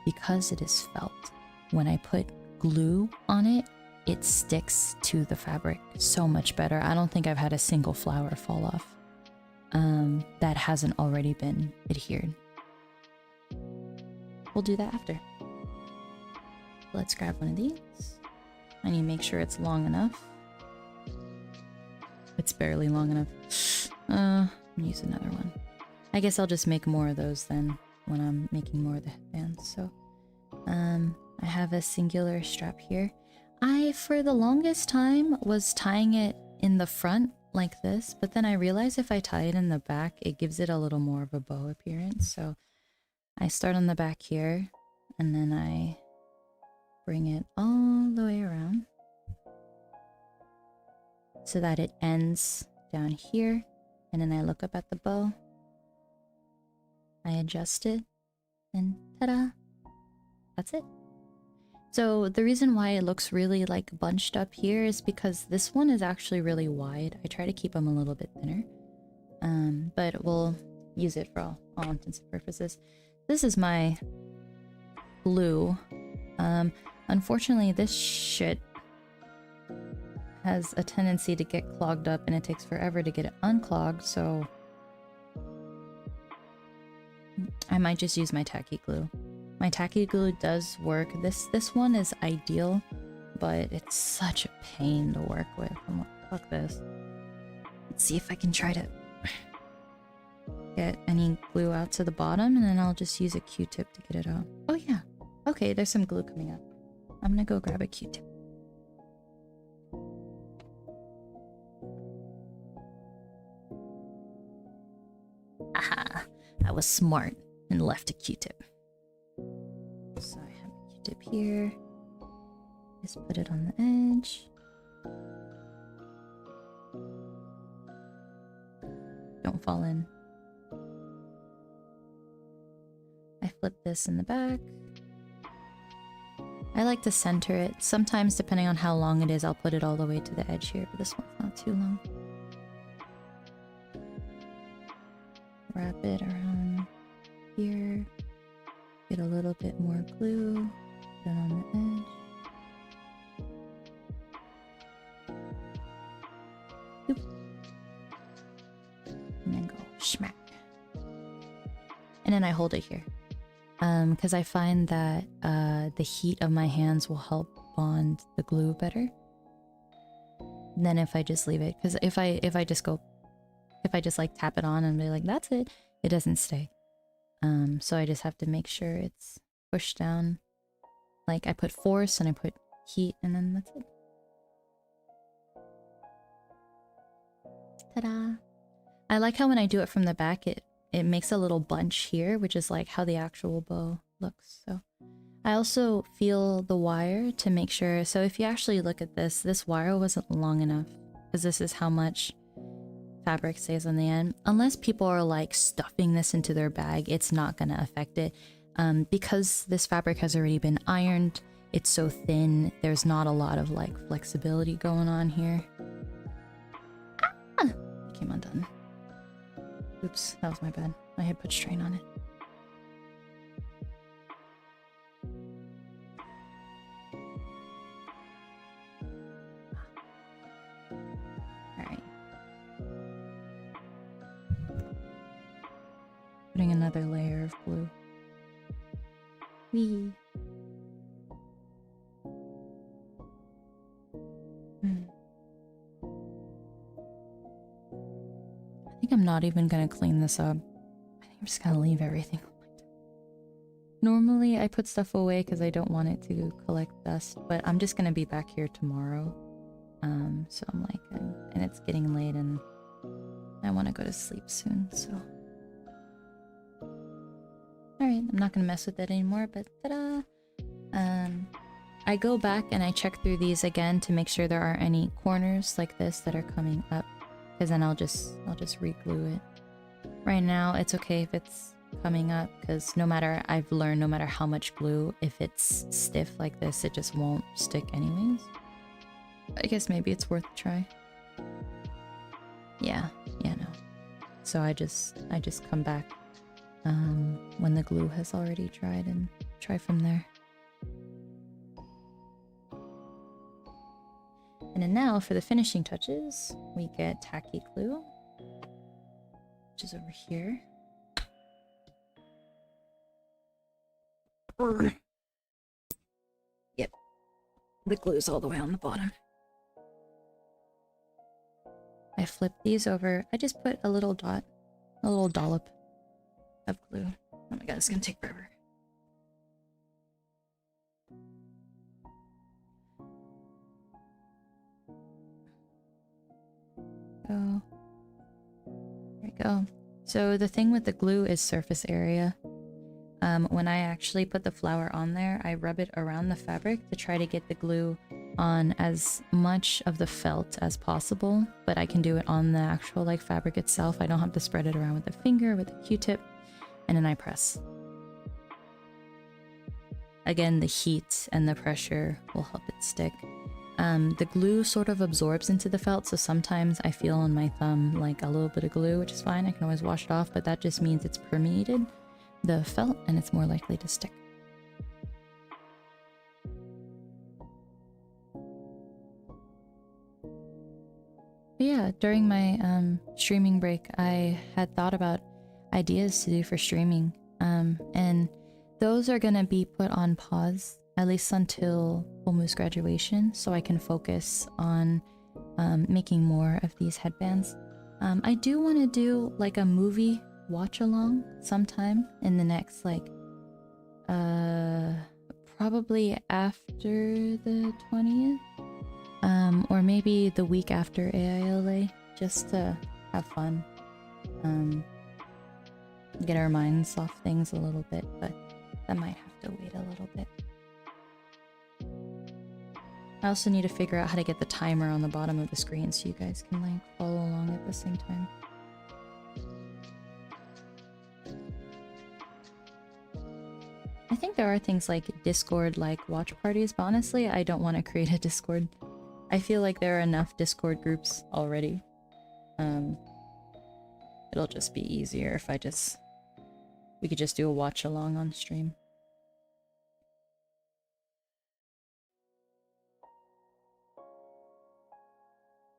because it is felt, when I put glue on it, it sticks to the fabric so much better. I don't think I've had a single flower fall off that hasn't already been adhered. We'll do that after. Let's grab one of these. I need to make sure it's long enough. It's barely long enough. Use another one. I guess I'll just make more of those then when I'm making more of the headbands. So, I have a singular strap here. I, for the longest time, was tying it in the front like this, but then I realized if I tie it in the back, it gives it a little more of a bow appearance. So I start on the back here, and then I bring it all the way around so that it ends down here, and then I look up at the bow, I adjust it, and ta-da! That's it. So the reason why it looks really like bunched up here is because this one is actually really wide. I try to keep them a little bit thinner, but we'll use it for all intents and purposes. This is my glue. Unfortunately, this shit has a tendency to get clogged up, and it takes forever to get it unclogged, so I might just use my tacky glue. My tacky glue does work. This one is ideal, but it's such a pain to work with. I'm like, fuck this. Let's see if I can try to get any glue out to the bottom, and then I'll just use a Q-tip to get it out. Oh yeah. Okay, there's some glue coming up. I'm gonna go grab a Q-tip. Aha! I was smart and left a Q-tip. So I have a Q-tip here. Just put it on the edge. Don't fall in. I flip this in the back. I like to center it. Sometimes, depending on how long it is, I'll put it all the way to the edge here, but this one's not too long. Wrap it around here. Get a little bit more glue. Put it on the edge. Oop. And then go smack. And then I hold it here. Because I find that the heat of my hands will help bond the glue better than if I just leave it. Because if I just like tap it on and be like, that's it, it doesn't stay. So I just have to make sure it's pushed down. Like I put force and I put heat, and then that's it. Ta-da! I like how when I do it from the back, it makes a little bunch here, which is like how the actual bow looks. So I also feel the wire to make sure. So if you actually look at this, this wire wasn't long enough, because this is how much fabric stays on the end. Unless people are like stuffing this into their bag, it's not gonna affect it. Because this fabric has already been ironed, it's so thin, there's not a lot of like flexibility going on here. Ah! It came undone. Oops, that was my bad. I had put strain on it. Alright. Putting another layer of glue. Whee! I think I'm not even gonna clean this up. I think I'm just gonna leave everything. Normally I put stuff away because I don't want it to collect dust, but I'm just gonna be back here tomorrow. So I'm like, and it's getting late and I want to go to sleep soon, so. Alright, I'm not gonna mess with it anymore, but ta-da! I go back and I check through these again to make sure there aren't any corners like this that are coming up. Because then I'll just re-glue it. Right now, it's okay if it's coming up, because I've learned no matter how much glue, if it's stiff like this, it just won't stick anyways. I guess maybe it's worth a try. Yeah, no. So I just come back when the glue has already dried and try from there. And then now for the finishing touches, we get tacky glue, which is over here. Yep, the glue's all the way on the bottom. I flip these over. I just put a little dot, a little dollop of glue. Oh my god, it's gonna take forever. Go. There we go. So the thing with the glue is surface area. When I actually put the flower on there, I rub it around the fabric to try to get the glue on as much of the felt as possible, but I can do it on the actual like fabric itself. I don't have to spread it around with a finger, with a Q-tip, and then I press. Again, the heat and the pressure will help it stick. The glue sort of absorbs into the felt, so sometimes I feel on my thumb like a little bit of glue, which is fine. I can always wash it off, but that just means it's permeated the felt and it's more likely to stick. But yeah, during my streaming break, I had thought about ideas to do for streaming. And those are gonna be put on pause, at least until Pomu's graduation, so I can focus on making more of these headbands. I do want to do like a movie watch along sometime in the next like probably after the 20th, or maybe the week after AILA, just to have fun, get our minds off things a little bit, but that might have to wait a little bit. I also need to figure out how to get the timer on the bottom of the screen so you guys can like follow along at the same time. I think there are things like Discord like watch parties, but honestly I don't want to create a Discord. I feel like there are enough Discord groups already. It'll just be easier if we could just do a watch along on stream.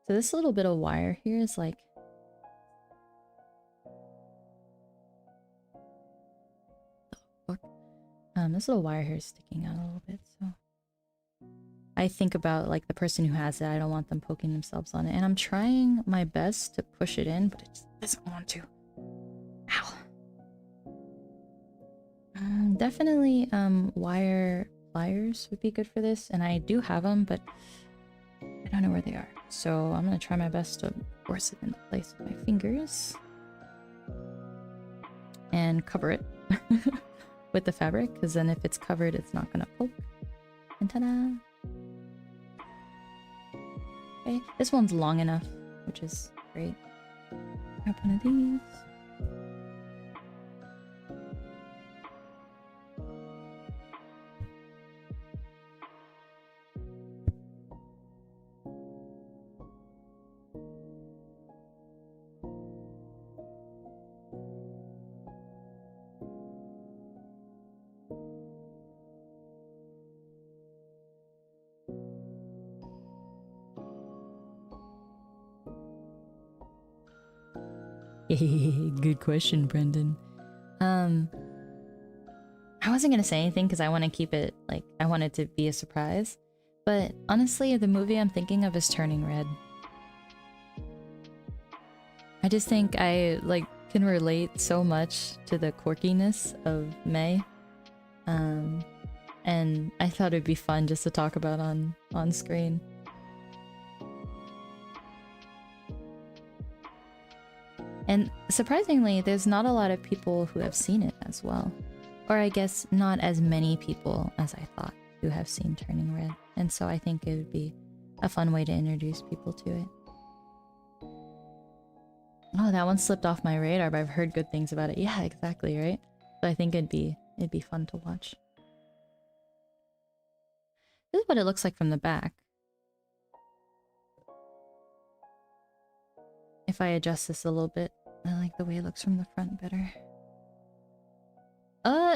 So this little bit of wire here is like... this little wire here is sticking out a little bit, so... I think about like the person who has it, I don't want them poking themselves on it. And I'm trying my best to push it in, but it just doesn't want to. Ow. Definitely wire pliers would be good for this, and I do have them, but I don't know where they are. So I'm gonna try my best to force it into place with my fingers. And cover it with the fabric, because then if it's covered, it's not gonna poke. And ta-da! Okay, this one's long enough, which is great. Grab one of these. Good question, Brendan. I wasn't gonna say anything because I want to keep it like I want it to be a surprise, but honestly the movie I'm thinking of is Turning Red. I just think I like can relate so much to the quirkiness of May, and I thought it'd be fun just to talk about on screen. And surprisingly, there's not a lot of people who have seen it as well. Or I guess not as many people as I thought who have seen Turning Red. And so I think it would be a fun way to introduce people to it. Oh, that one slipped off my radar, but I've heard good things about it. Yeah, exactly, right? So I think it'd be fun to watch. This is what it looks like from the back. If I adjust this a little bit, I like the way it looks from the front better.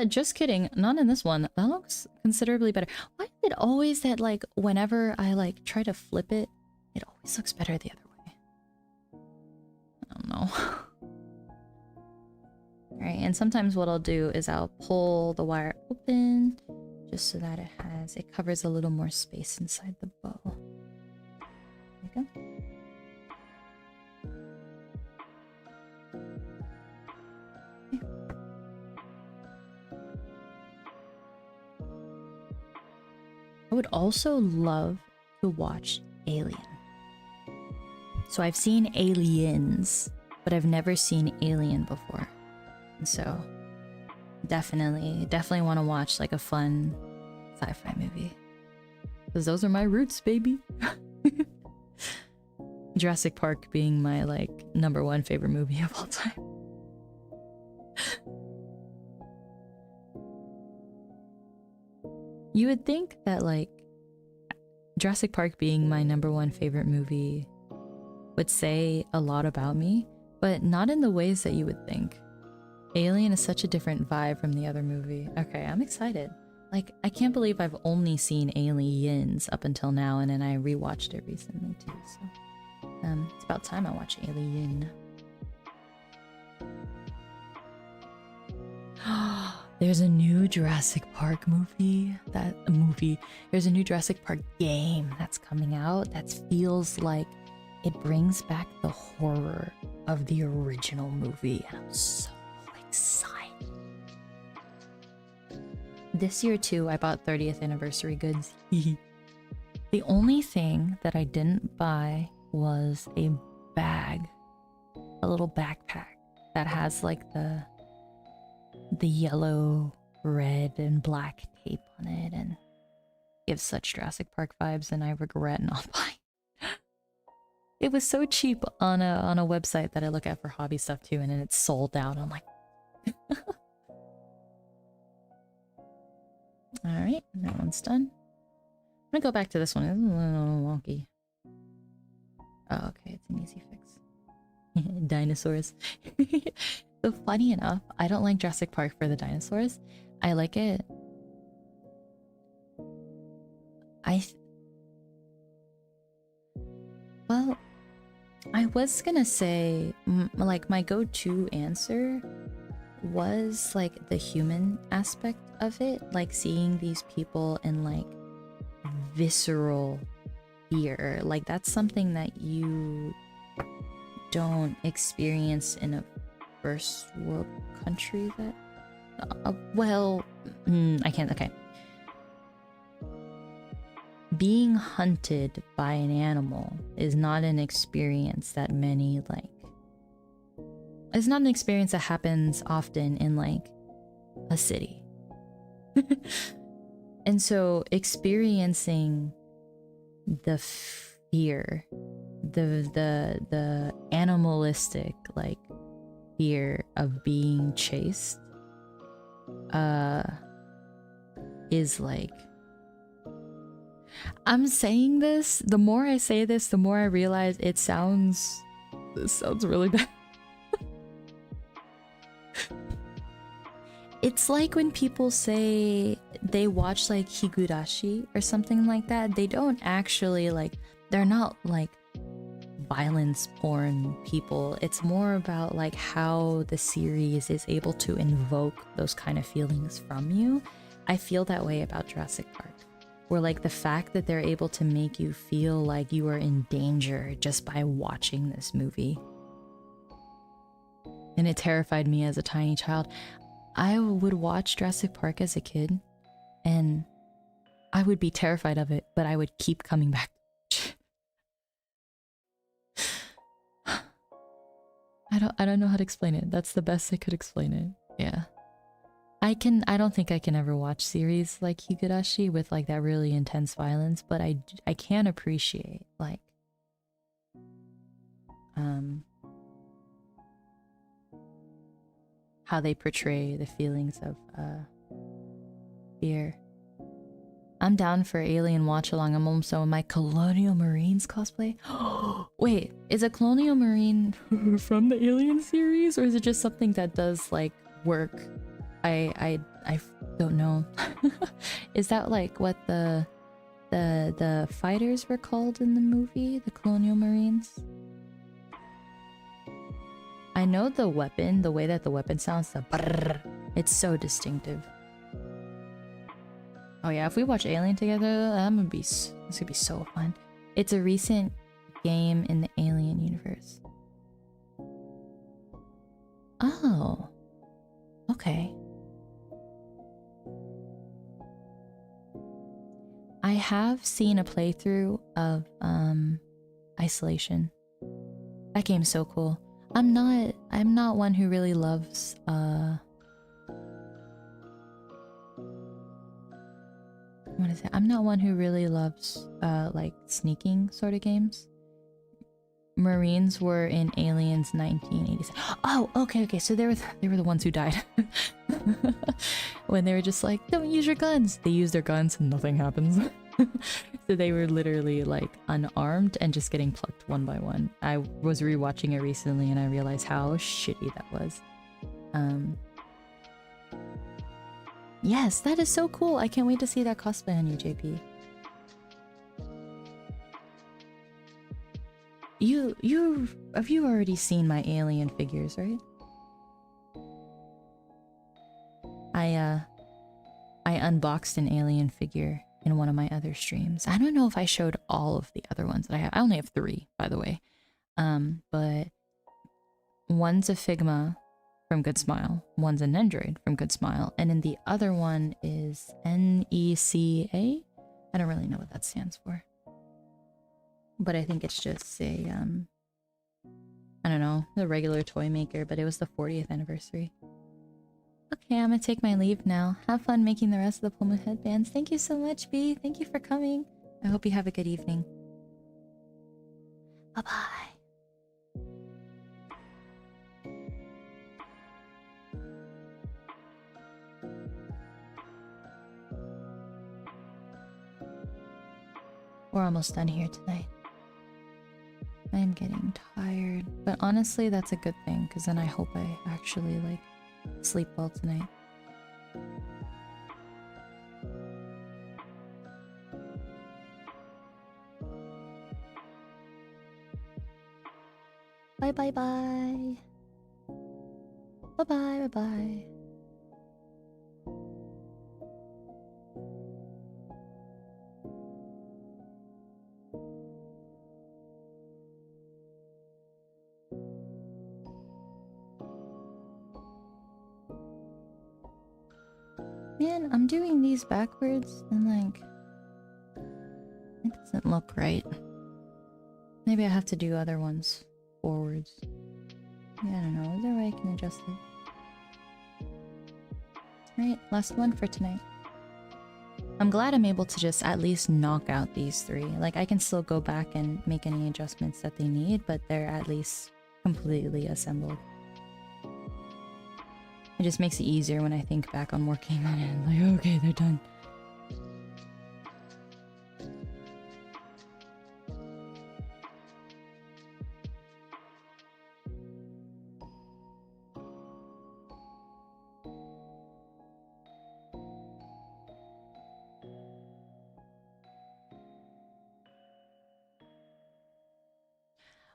Just kidding. Not in this one. That looks considerably better. Why is it always that, like, whenever I, like, try to flip it, it always looks better the other way? I don't know. Alright, and sometimes what I'll do is I'll pull the wire open just so that it covers a little more space inside the bow. There we go. I would also love to watch Alien. So I've seen Aliens, but I've never seen Alien before. And so definitely want to watch like a fun sci-fi movie. Because those are my roots, baby. Jurassic Park being my like #1 favorite movie of all time. You would think that, like, Jurassic Park being my #1 favorite movie would say a lot about me, but not in the ways that you would think. Alien is such a different vibe from the other movie. Okay, I'm excited. Like, I can't believe I've only seen Aliens up until now, and then I rewatched it recently too, so... it's about time I watch Alien. There's a new Jurassic Park movie. There's a new Jurassic Park game that's coming out that feels like it brings back the horror of the original movie. And I'm so excited. This year too, I bought 30th anniversary goods. The only thing that I didn't buy was a bag, a little backpack that has like the yellow, red, and black tape on it and gives such Jurassic Park vibes, and I regret not buying. It was so cheap on a website that I look at for hobby stuff too, and then it's sold out. I'm like, alright, that one's done. I'm gonna go back to this one. It's a little wonky. Oh, okay, it's an easy fix. Dinosaurs. So funny enough, I don't like Jurassic Park for the dinosaurs. I like it. Well, I was gonna say, like, my go-to answer was like the human aspect of it, like seeing these people in like visceral fear. Like that's something that you don't experience in a first world country that well, I can't. Okay, being hunted by an animal is not an experience that many like. It's not an experience that happens often in like a city. And so experiencing the fear, the animalistic like fear of being chased is like, I'm saying this, the more I say this, the more I realize this sounds really bad. It's like when people say they watch like Higurashi or something like that, they don't actually like, they're not like violence porn people. It's more about like how the series is able to invoke those kind of feelings from you. I feel that way about Jurassic Park, where like the fact that they're able to make you feel like you are in danger just by watching this movie. And it terrified me as a tiny child. I would watch Jurassic Park as a kid and I would be terrified of it, but I would keep coming back. I don't know how to explain it. That's the best I could explain it. Yeah. I don't think I can ever watch series like Higurashi with like that really intense violence, but I can appreciate like how they portray the feelings of fear. I'm down for Alien watch along. I'm also in my Colonial Marines cosplay. Wait, is a Colonial Marine from the Alien series, or is it just something that does like work? I don't know. Is that like what the fighters were called in the movie, the Colonial Marines? I know the weapon, the way that the weapon sounds, the brrr, it's so distinctive. Oh yeah, if we watch Alien together, it's gonna be so fun. It's a recent game in the Alien universe. Oh, okay. I have seen a playthrough of Isolation. That game's so cool. I'm not one who really loves what is it? I'm not one who really loves like sneaking sort of games. Marines were in Aliens 1987. Oh, okay. So they were the ones who died. When they were just like, don't use your guns. They use their guns and nothing happens. So they were literally like unarmed and just getting plucked one by one. I was rewatching it recently and I realized how shitty that was. Yes, that is so cool. I can't wait to see that cosplay on you, JP. Have you already seen my alien figures, right? I unboxed an alien figure in one of my other streams. I don't know if I showed all of the other ones that I have. I only have 3, by the way. But one's a Figma from Good Smile, one's an Android from Good Smile, and then the other one is NECA. I don't really know what that stands for, but I think it's just a I don't know, the regular toy maker, but it was the 40th anniversary. Okay, I'm gonna take my leave now. Have fun making the rest of the Pomu headbands. Thank you so much, B. Thank you for coming. I hope you have a good evening. Bye-bye. We're almost done here tonight. I am getting tired, but honestly that's a good thing, because then I hope I actually like sleep well tonight. Bye bye bye. Bye bye bye bye. Man, I'm doing these backwards and like it doesn't look right. Maybe I have to do other ones forwards. Yeah, I don't know. Is there a way I can adjust it? Alright, last one for tonight. I'm glad I'm able to just at least knock out these 3. Like, I can still go back and make any adjustments that they need, but they're at least completely assembled. It just makes it easier when I think back on working on it. Like, okay, they're done.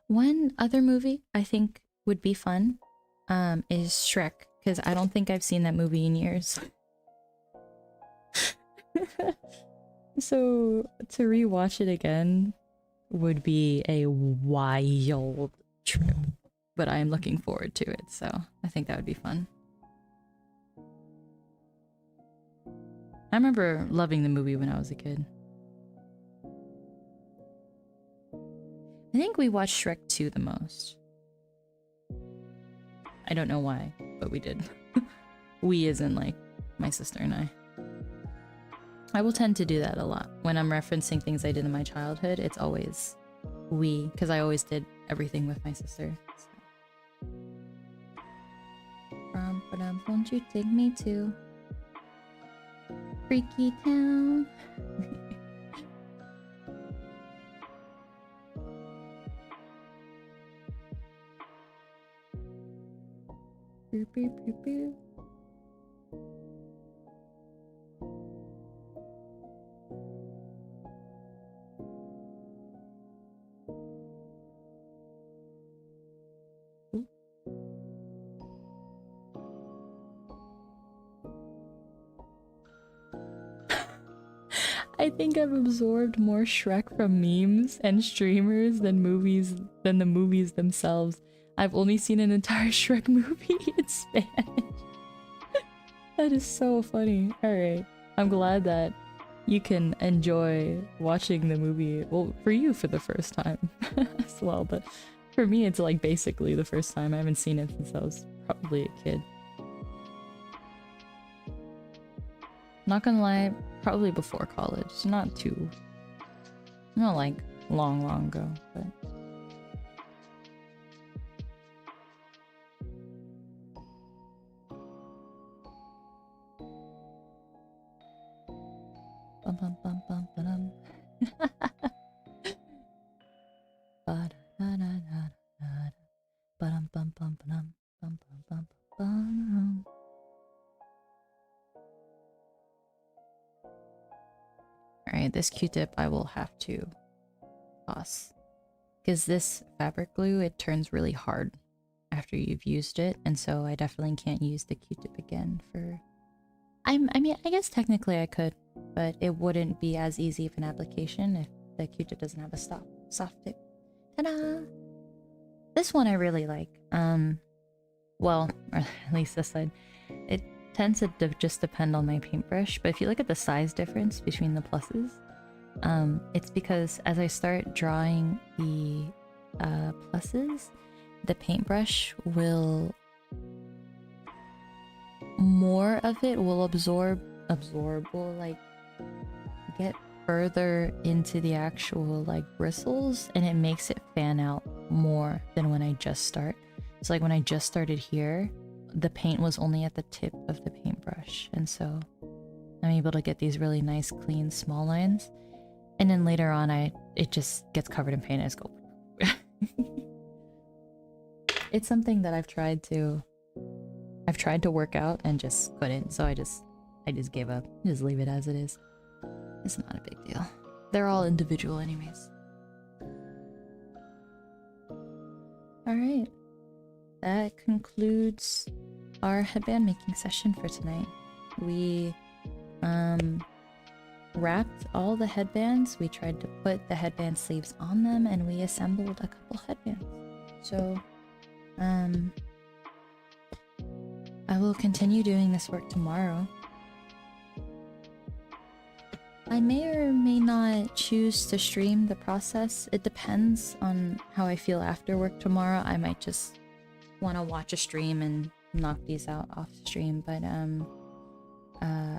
One other movie I think would be fun is Shrek, because I don't think I've seen that movie in years. So to rewatch it again would be a wild trip, but I am looking forward to it, so I think that would be fun. I remember loving the movie when I was a kid. I think we watched Shrek 2 the most. I don't know why, but we did. We as in like my sister and I. I will tend to do that a lot. When I'm referencing things I did in my childhood, it's always we, because I always did everything with my sister. So. Won't you take me to Freaky Town? Boop, boop, boop, boop. I think I've absorbed more Shrek from memes and streamers than the movies themselves. I've only seen an entire Shrek movie in Spanish. That is so funny. Alright. I'm glad that you can enjoy watching the movie. Well, for you for the first time as well, but for me it's like basically the first time. I haven't seen it since I was probably a kid. Not gonna lie, probably before college. Not like long ago, but... Bum bum bum bum ba-dum. Ba-da-da-da-da-da. Ba-dum bum bum ba-dum. Bum bum bum ba-dum. Alright, this Q-tip I will have to toss. Because this fabric glue, it turns really hard after you've used it, and so I definitely can't use the Q-tip again for I mean, I guess technically I could, but it wouldn't be as easy of an application if the Q-tip doesn't have a soft tip. Ta-da! This one I really like. Well, or at least this side. It tends to just depend on my paintbrush, but if you look at the size difference between the pluses, it's because as I start drawing the pluses, the paintbrush will... more of it will will like get further into the actual like bristles, and it makes it fan out more than when I just start. So like when I just started here, the paint was only at the tip of the paintbrush, and so I'm able to get these really nice clean small lines, and then later on it just gets covered in paint and it's go. It's something that I've tried to work out and just couldn't, so I just gave up. Just leave it as it is. It's not a big deal. They're all individual anyways. Alright. That concludes our headband making session for tonight. We wrapped all the headbands. We tried to put the headband sleeves on them, and we assembled a couple headbands. So I will continue doing this work tomorrow. I may or may not choose to stream the process. It depends on how I feel after work tomorrow. I might just want to watch a stream and knock these out off stream, but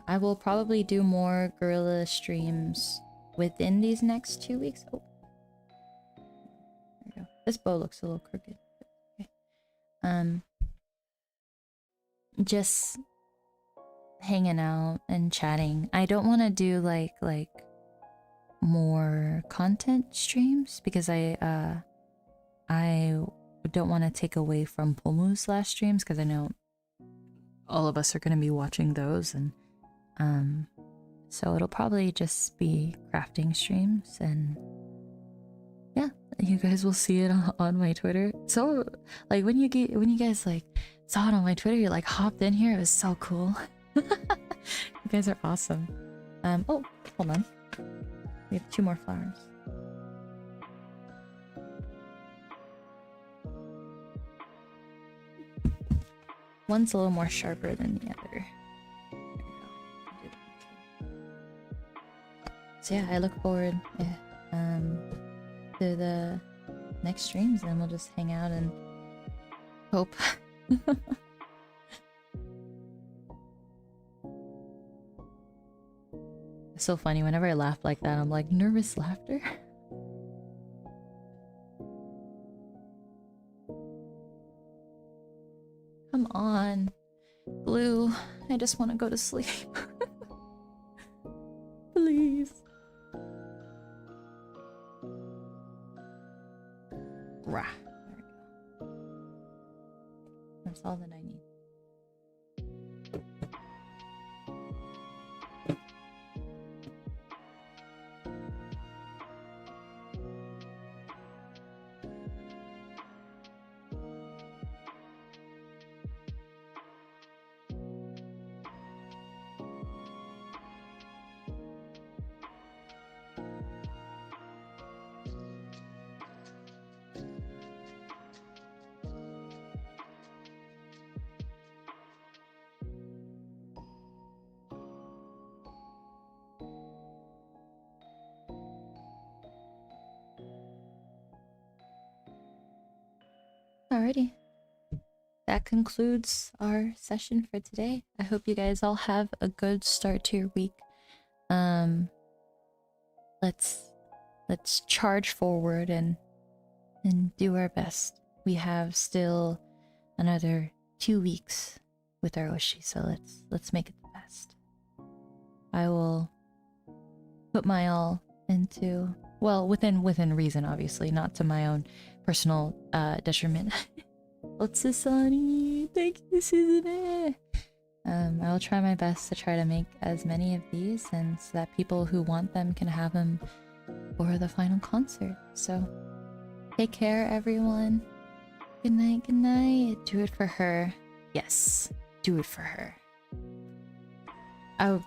I will probably do more Guerrilla streams within these next 2 weeks. Oh, there we go. This bow looks a little crooked. Okay. Just hanging out and chatting. I don't want to do like more content streams because I don't want to take away from Pomu's last streams, because I know all of us are going to be watching those, and so it'll probably just be crafting streams, and yeah, you guys will see it on my Twitter. So like when you guys like saw it on my Twitter, you like hopped in here. It was so cool. You guys are awesome. Oh, hold on. We have 2 more flowers. One's a little more sharper than the other. There we go. So yeah, I look forward to the next streams, and we'll just hang out and hope. It's so funny, whenever I laugh like that, I'm like, nervous laughter? Come on, Blue. I just want to go to sleep. Please. Rah. There we go. That's all that I need. Alrighty. That concludes our session for today. I hope you guys all have a good start to your week. Let's charge forward and do our best. We have still another 2 weeks with our Oshi, so let's make it the best. I will put my all into, well, within reason, obviously, not to my own personal detriment. Otsusani, thank you, Suzune. I will try my best to try to make as many of these, and so that people who want them can have them for the final concert. So take care, everyone. Good night, good night. Do it for her. Yes, do it for her. I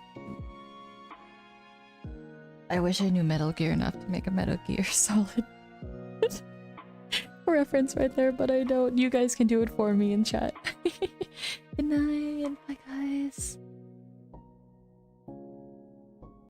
wish I knew Metal Gear enough to make a Metal Gear Solid reference right there, but I don't. You guys can do it for me in chat. Good night. Bye, guys.